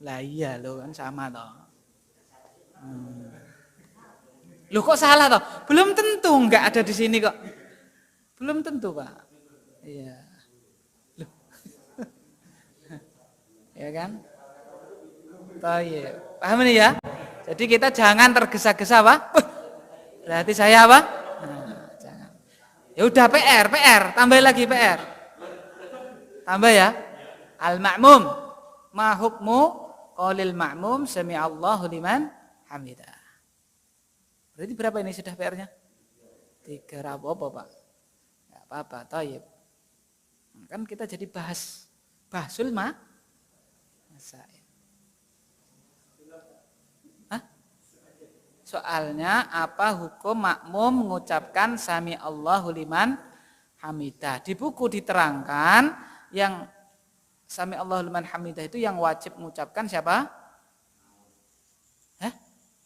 Lah iya loh kan sama toh. Loh kok salah toh? Belum tentu enggak ada di sini kok. Belum tentu, Pak. Iya. Loh. Ya kan? Baik. Paham ini ya? Jadi kita jangan tergesa-gesa, Pak. Berarti saya apa? Nah, jangan. Ya udah PR, tambah lagi PR. Tambah ya. Al-ma'mum ma hukmu qaulil ma'mum sami'allahu liman hamidah. Berarti berapa ini sudah PR-nya? 3 apa Pak? Enggak apa-apa, thayyib. Kan kita jadi bahasul masail. Soalnya apa hukum makmum mengucapkan sami Allahu liman hamidah. Di buku diterangkan yang sami Allahu liman hamidah itu yang wajib mengucapkan siapa?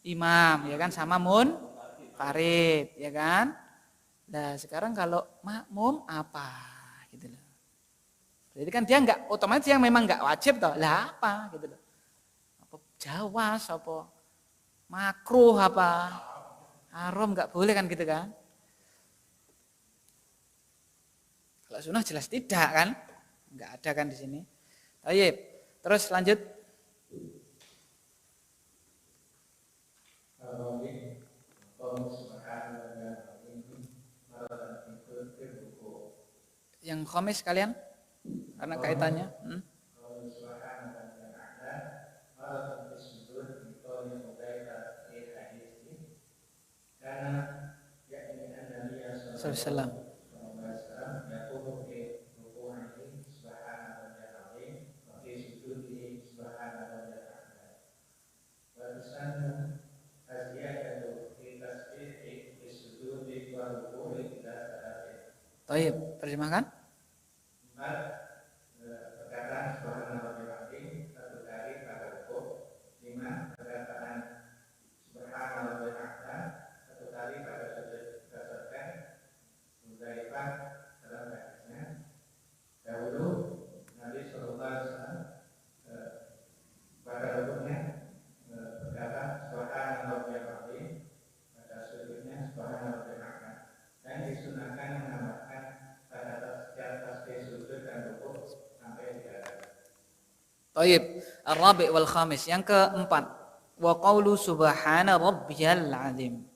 Imam, ya kan, sama munfarid, ya kan? Nah, sekarang kalau makmum apa gitu loh. Jadi kan dia enggak otomatis yang memang enggak wajib toh. Lah apa gitu loh. Apa jawas apa makruh apa haram nggak boleh kan gitu kan? Kalau sunnah jelas tidak kan? Nggak ada kan di sini. Baik, terus lanjut. Yang khamis kalian? Karena kaitannya. Salam. Baik, terjemahkan. Perkataan subhanallah satu kali pada rukuk, 5 perkataan subhanallah satu kali pada sujud berdasarkan Hudzaifah dalam hadisnya. Dahulu Nabi Sallallahu Alaihi Wasallam pada rukuknya berkata subhanallah pada sujudnya subhanallah dan disunahkan menambahkan pada tasbih sujud dan rukuk sampai 3 kali. Baik, ar-rabi' wal khamis, yang keempat, wa qaulu subhana rabbiyal azim.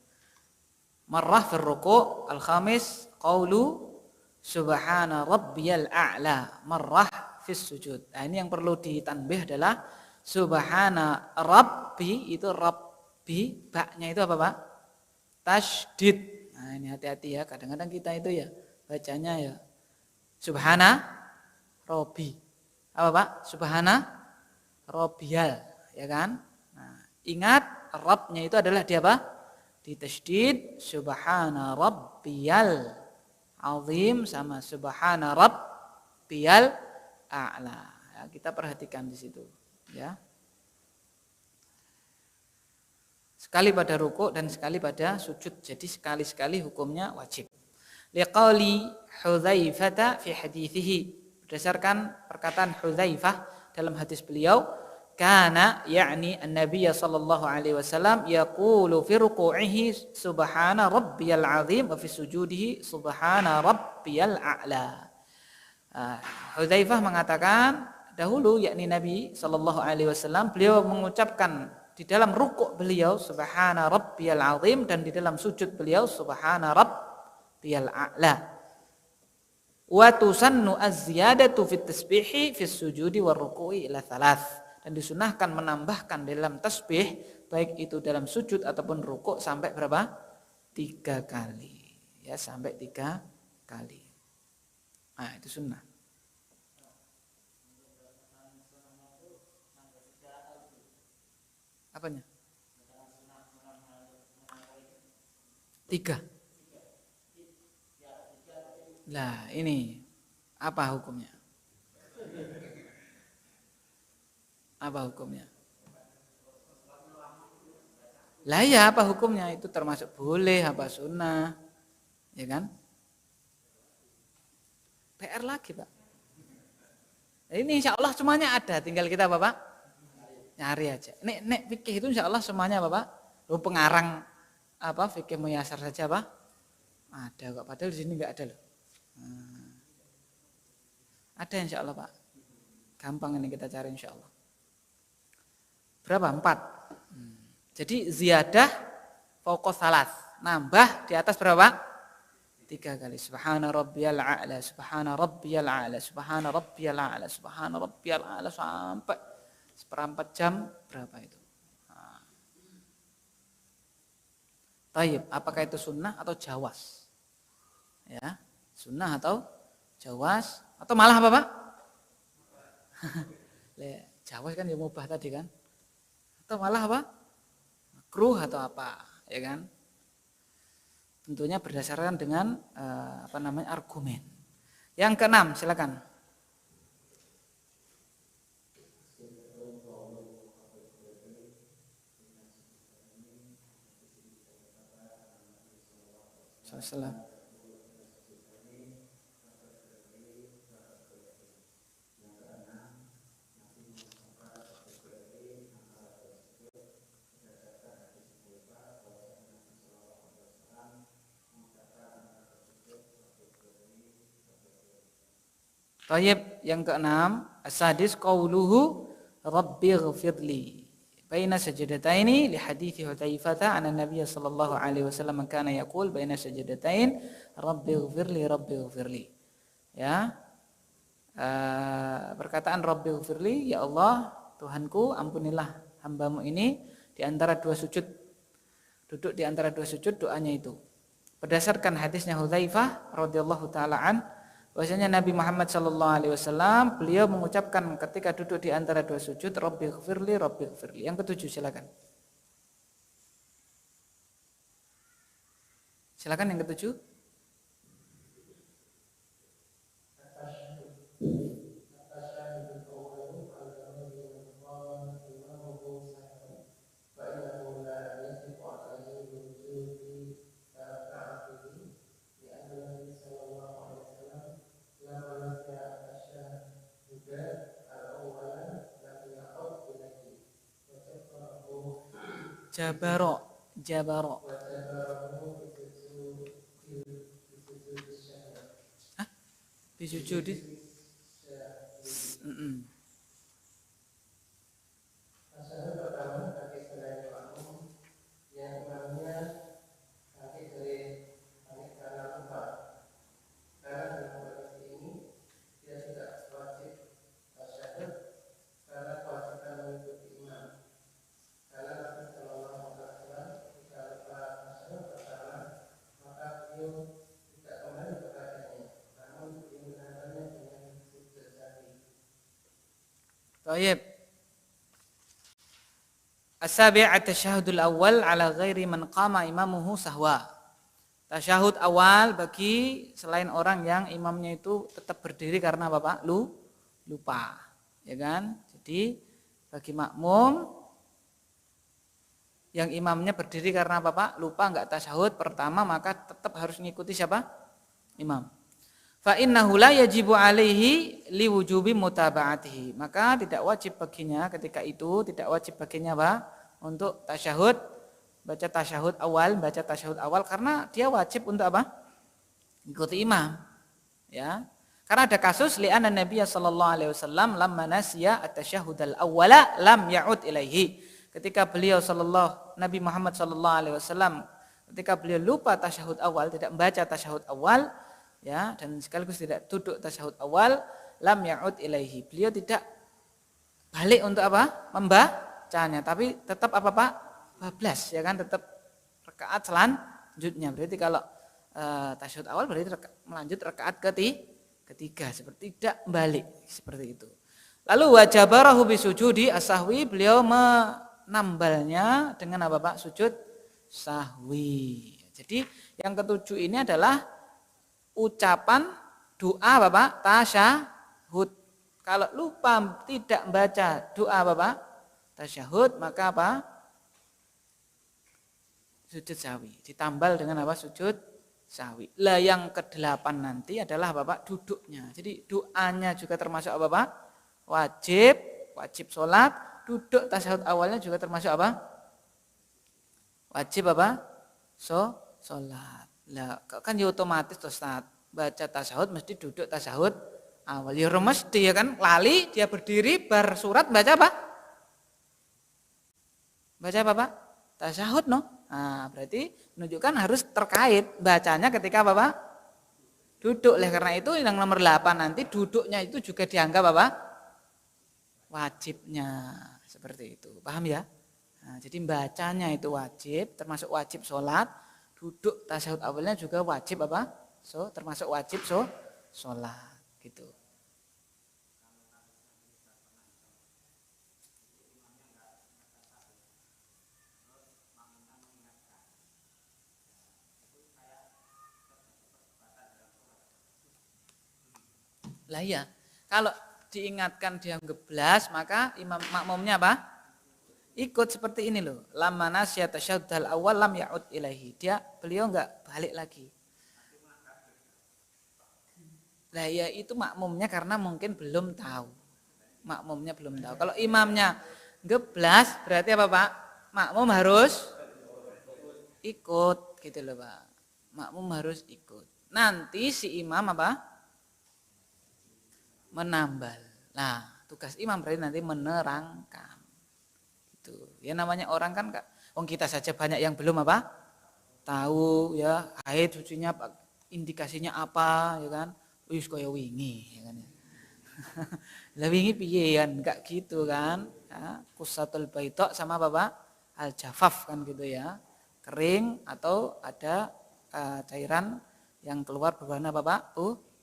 Marrah fi ruku', al-khamis qaulu subhana rabbiyal a'la, marrah fi sujud. Nah, ini yang perlu ditanbih adalah subhana rabbi, itu rabbi, baknya itu apa Pak? Tasydid. Nah, ini hati-hati ya, kadang-kadang kita itu ya bacanya ya subhana rabbi. Apa Pak? Subhana rabbiyal, ya kan? Nah, ingat rabnya itu adalah di apa? Di tasydid, subhana rabbiyal azim sama subhana rabbiyal a'la. Ya, kita perhatikan di situ, ya. Sekali pada rukuk dan sekali pada sujud. Jadi sekali-sekali hukumnya wajib. Liqauli Hudzaifah fi hadithihi. Berdasarkan perkataan Hudzaifah dalam hadis beliau, kana ya'ni an-nabiy sallallahu alaihi wasallam yaqulu fi ruku'ihi subhana rabbiyal azim wa fi sujudihi subhana rabbiyal a'la. Hudzaifah mengatakan dahulu, yakni Nabi sallallahu alaihi wasallam, beliau mengucapkan di dalam rukuk beliau subhana rabbiyal azim dan di dalam sujud beliau subhana rabbiyal a'la. Wa tusannu az-ziyadatu fit tasbihi fis sujudi war ruku'i ila 3. Dan disunahkan menambahkan dalam tasbih baik itu dalam sujud ataupun rukuk sampai berapa? 3 kali. Ya, sampai 3 kali. Nah, itu sunnah. Apanya? 3. Lah, ini apa hukumnya? Apa hukumnya? Lah ya, apa hukumnya? Itu termasuk boleh apa sunnah? Ya kan? PR lagi, Pak. Ini insya Allah semuanya ada, tinggal kita Bapak nyari aja. Nek fikih itu insya Allah semuanya Bapak. Lu pengarang apa fikih muyasar saja Pak? Ada kok, padahal di sini nggak ada loh. Ada insya Allah Pak. Gampang ini kita cari insya Allah. Berapa? 4. Jadi ziyadah fauqa 3. Nambah di atas berapa? 3 kali. Subhana rabbiyal a'la, subhana rabbiyal a'la, subhana rabbiyal a'la, subhana rabbiyal a'la sampai 1/4 jam berapa itu? Taib, apakah itu sunnah atau jawas? Ya, sunnah atau jawas atau malah apa Pak? Jawas kan ya mubah tadi kan? Atau malah apa? Makruh atau apa? Ya kan? Tentunya berdasarkan dengan argumen. Yang ke-6, silakan. Salam. Tayyib, yang ke-6, as-sadis qauluhu rabbighfirli baina sajdataini li hadithi Hudzaifah anna Nabiy sallallahu alaihi wasallam kana yaqul baina sajdatain rabbighfirli rabbighfirli. Ya. Perkataan Rabbighfirli, ya Allah, Tuhanku, ampunilah hambamu ini di antara dua sujud. Duduk di antara dua sujud doanya itu. Berdasarkan hadisnya Hudzaifah radhiyallahu taala an, bahwasanya Nabi Muhammad sallallahu alaihi wasallam beliau mengucapkan ketika duduk di antara dua sujud, Rabbighfirli, Rabbighfirli. Yang ketujuh silakan. Silakan yang ketujuh. Jabaro, Jabaro. Hah? Bisujudi. Baik. As-sabi' at-tasyahudul awal ala ghairi man qama imamuhu sahwa. Tasyahud awal bagi selain orang yang imamnya itu tetap berdiri karena apa, Pak? Lupa. Ya kan? Jadi bagi makmum yang imamnya berdiri karena apa, Pak? Lupa, enggak tasyahud pertama, maka tetap harus mengikuti siapa? Imam. Fa innahu la yajibu alaihi liwujubi mutaba'atihi. Maka tidak wajib baginya ketika itu, tidak wajib baginya apa? Untuk tasyahud, baca tasyahud awal karena dia wajib untuk apa? Ikuti imam. Ya. Karena ada kasus li'anna Nabi sallallahu alaihi wasallam lamma nasiya at-tasyahudal awwala lam ya'ud ilaihi. Ketika beliau Nabi Muhammad sallallahu alaihi wasallam ketika beliau lupa tasyahud awal, tidak membaca tasyahud awal, ya, dan sekaligus tidak duduk tasyahud awal, lam ya'ud ilaihi. Beliau tidak balik untuk apa? Membacanya, tapi tetap apa, Pak? Bablas, ya kan, tetap rakaat selanjutnya. Berarti kalau tasyahud awal berarti melanjut rakaat ketiga, seperti tidak balik seperti itu. Lalu wajabarahu bisujudi as-sahwi, beliau menambalnya dengan apa, Pak? Sujud sahwi. Jadi yang ketujuh ini adalah ucapan doa Bapak tasyahud. Kalau lupa tidak membaca doa Bapak tasyahud, maka apa? Sujud sahwi. Ditambal dengan apa? Sujud sahwi. Lah yang ke-8 nanti adalah Bapak duduknya. Jadi doanya juga termasuk apa, Pak? Wajib sholat. Duduk tasyahud awalnya juga termasuk apa? Wajib apa? Sholat. Lah kan ya otomatis tuh Ustaz, baca tasyahud mesti duduk tasyahud awal. Ya mesti, ya kan, lali dia berdiri bar surat baca apa? Baca apa, Pak? Tasyahud, no. Nah, berarti menunjukkan harus terkait bacanya ketika apa, Pak? Duduk. Oleh karena itu yang nomor 8 nanti duduknya itu juga dianggap apa? Wajibnya. Seperti itu. Paham ya? Nah, jadi bacanya itu wajib, termasuk wajib sholat. Duduk tasyahud awalnya juga wajib apa? Termasuk wajib sholat. Gitu. Lah iya, kalau diingatkan dia ngeblas, maka imam makmumnya apa? Ikut seperti ini loh. Lamma nasya tasyahudal awal lam ya'ud ilaihi. Beliau enggak balik lagi. Lah ya itu makmumnya karena mungkin belum tahu. Makmumnya belum tahu. Kalau imamnya ngeblas berarti apa, Pak? Makmum harus ikut gitu loh, Pak. Makmum harus ikut. Nanti si imam apa? Menambal. Nah, tugas imam berarti nanti menerangkan. Gitu. Ya namanya orang kan, wong kita saja banyak yang belum apa? Tahu ya, haid sucinya indikasinya apa, ya kan? wis kaya wingi ya kan. Lah wingi piye kan enggak gitu kan. Ya, kusatul baita sama apa Pak? Al-jafaf kan gitu ya. Kering atau ada cairan yang keluar berwarna apa Pak?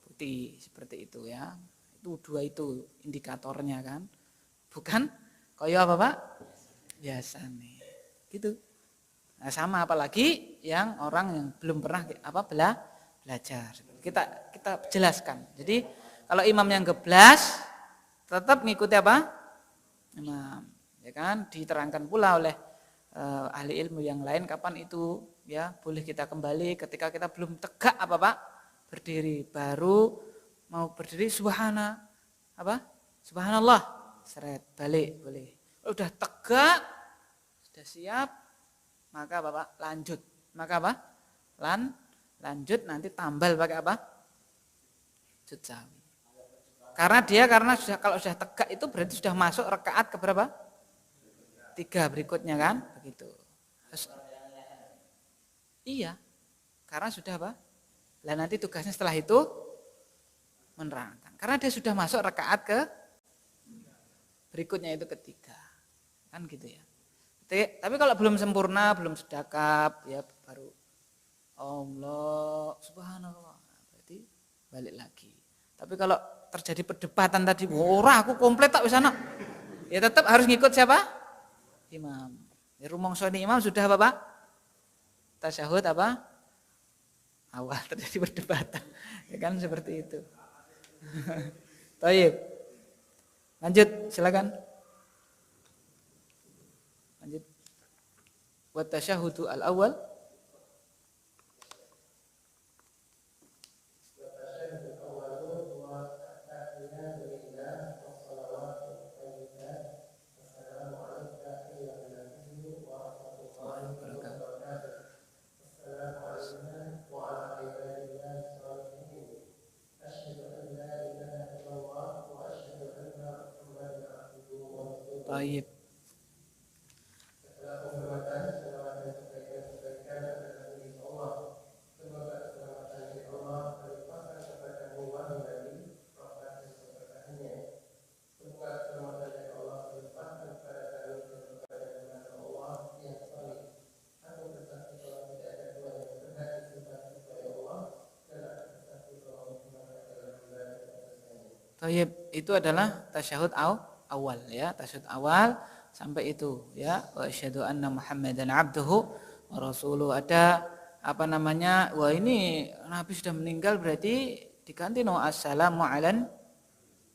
Putih seperti itu ya. Itu dua itu indikatornya kan. Bukan kaya apa Pak? Biasa nih. Gitu. Nah, sama apalagi yang orang yang belum pernah apa belajar. Kita jelaskan. Jadi kalau imam yang geblas tetap ngikuti apa? Imam. Ya kan? Diterangkan pula oleh ahli ilmu yang lain kapan itu ya boleh kita kembali ketika kita belum tegak apa Pak? Berdiri. Baru mau berdiri Subhanallah. Seret balik boleh. Udah tegak, sudah siap, maka Bapak lanjut. Maka apa? Lanjut nanti tambal pakai apa? Sujud sahwi. Karena sudah kalau sudah tegak itu berarti sudah masuk rakaat ke berapa? 3 berikutnya kan? Begitu. Iya. Karena sudah apa? Lah nanti tugasnya setelah itu menerangkan. Karena dia sudah masuk rakaat ke berikutnya itu ketiga. Kan gitu ya. Tapi kalau belum sempurna, belum sedakap, ya baru Allah subhanallah. Berarti balik lagi. Tapi kalau terjadi perdebatan tadi, ora aku komplit tak bisa. Ya tetap harus ngikut siapa? Imam. Ya rumangsa imam sudah apa Pak? Tasyahud apa? Awal terjadi perdebatan. Ya kan seperti itu. Baik. Lanjut, silakan. Lanjut. Wa tasyahudu al-awwal Baik. Tayyib itu adalah tasyahud awal ya, tasyahud awal sampai itu ya. Wa asyhadu anna Muhammadan abduhu wa rasuluhu. Ada apa namanya? Wah ini Nabi sudah meninggal berarti diganti no assalamu alan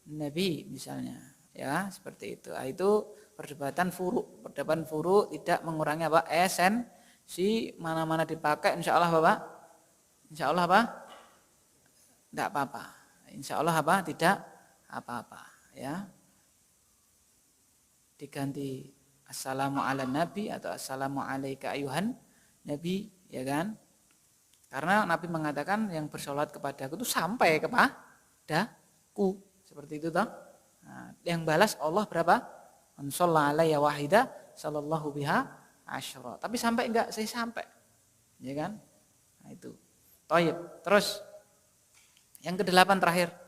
nabi misalnya. Ya, seperti itu. Itu perdebatan furu tidak mengurangi apa? Esensi mana-mana dipakai insyaallah Bapak. Insyaallah apa? Tidak apa-apa. Insyaallah apa? Tidak apa-apa ya. Diganti assalamu ala nabi atau assalamu alaika ayuhan nabi ya kan, karena Nabi mengatakan yang bersolat kepadaku itu sampai kepadaku seperti itu toh. Nah, yang balas Allah berapa? Man shalla alayya wahida sallallahu biha asyra. Tapi sampai enggak? Saya sampai ya kan. Nah itu Thayyib. Terus yang ke-8 terakhir.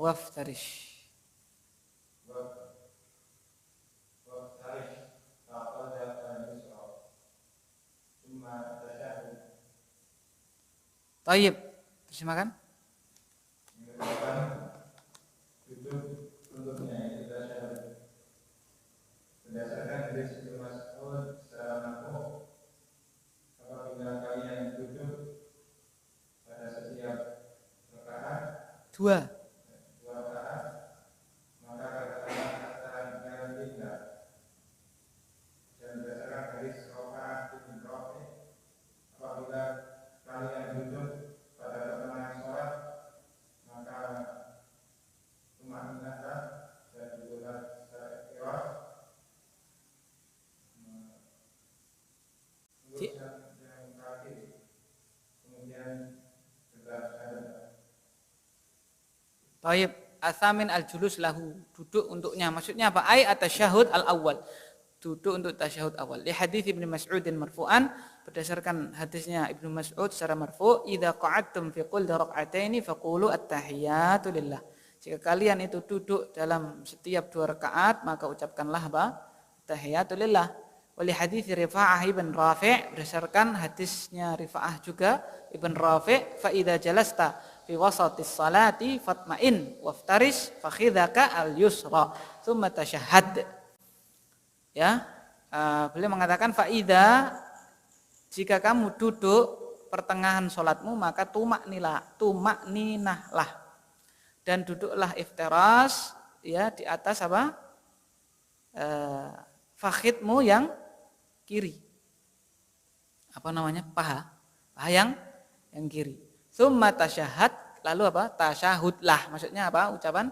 Waftarish. Tayyib, terjemahkan. Berdasarkan hadis Ibnu Mas'ud secara marfu, apabila kalian duduk pada setiap rakaat dua rakaat, maka katakanlah kata yang tidak, dan berdasarkan Taib asamin al-julus lahu, duduk untuknya. Maksudnya apa? Ai atasyahud al-awwal. Duduk untuk tasyahud awal. Li hadis Ibnu Mas'udin marfu'an, berdasarkan hadisnya Ibnu Mas'ud secara marfu', idza qa'adtum fi kulli rak'ataini faqulu at-tahiyatu lillah. Jika kalian itu duduk dalam setiap 2 rakaat, maka ucapkanlah apa? Tahiyatu lillah. Wa li hadis Rifa'ah ibn Rafi', berdasarkan hadisnya Rifa'ah juga ibn Rafi', fa idza jalasta fi wasatis salati fatma'in waftaris fakhidhaka al-yusra tsumma tashahhad. Ya, beliau mengatakan faida, jika kamu duduk pertengahan sholatmu maka tumak ninahlah, dan duduklah iftiras, ya, di atas apa? Fakhidmu yang kiri. Apa namanya? Paha yang kiri. Tsumma tasyahhad, lalu apa? Tasyahudlah. Maksudnya apa? Ucapan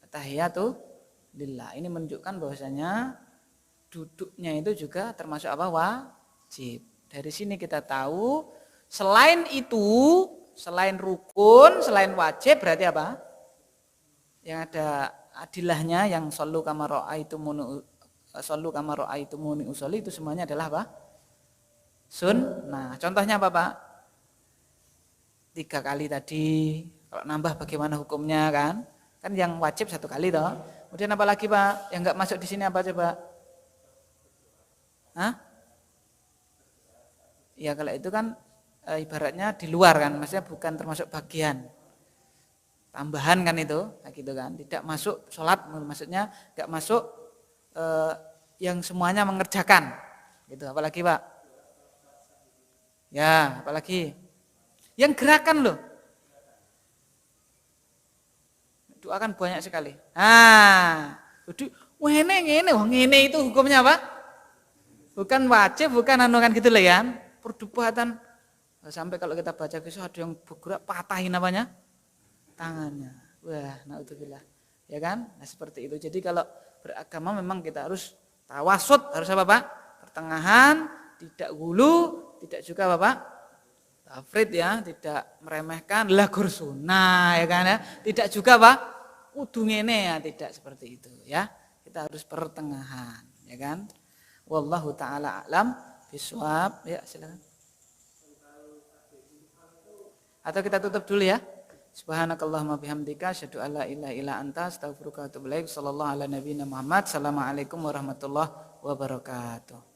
tahiyatu lillah. Ini menunjukkan bahwasanya duduknya itu juga termasuk apa? Wajib. Dari sini kita tahu selain itu, selain rukun, selain wajib, berarti apa? Yang ada adilahnya, yang sallu kama ra'aitumuni usolli, itu semuanya adalah apa? Sunnah. Contohnya apa, Pak? 3 kali tadi. Kalau nambah bagaimana hukumnya, kan? Kan yang wajib 1 kali toh. Kemudian apa lagi, Pak? Yang enggak masuk di sini apa coba? Hah? Ya kalau itu kan ibaratnya di luar kan, maksudnya bukan termasuk bagian. Tambahan kan itu, kayak gitu kan. Tidak masuk sholat, maksudnya enggak masuk yang semuanya mengerjakan. Gitu. Apalagi, Pak? Ya, apalagi? Yang gerakan loh. Doa kan banyak sekali. Ngene itu hukumnya apa? Bukan wajib, bukan kan gitu loh ya. Perbuatan sampai kalau kita baca kisah ada yang bergerak patahin apanya? Tangannya. Wah, naudzubillah. Ya kan? Nah, seperti itu. Jadi kalau beragama memang kita harus tawasud, harus apa, Pak? Pertengahan, tidak hulu, tidak juga apa, Pak? Tafrid, ya, tidak meremehkan lagur sunnah, ya kan, ya. Tidak juga Pak kudu ngene, ya, tidak seperti itu, ya. Kita harus pertengahan, ya kan. Wallahu taala alam bisawab. Ya, silakan. Atau kita tutup dulu ya. Subhanakallahumma bihamdika asyhadu an la ilaha illa anta astaghfiruka wa atubu ilaik. Sallallahu ala nabiyina Muhammad. Assalamualaikum warahmatullahi wabarakatuh.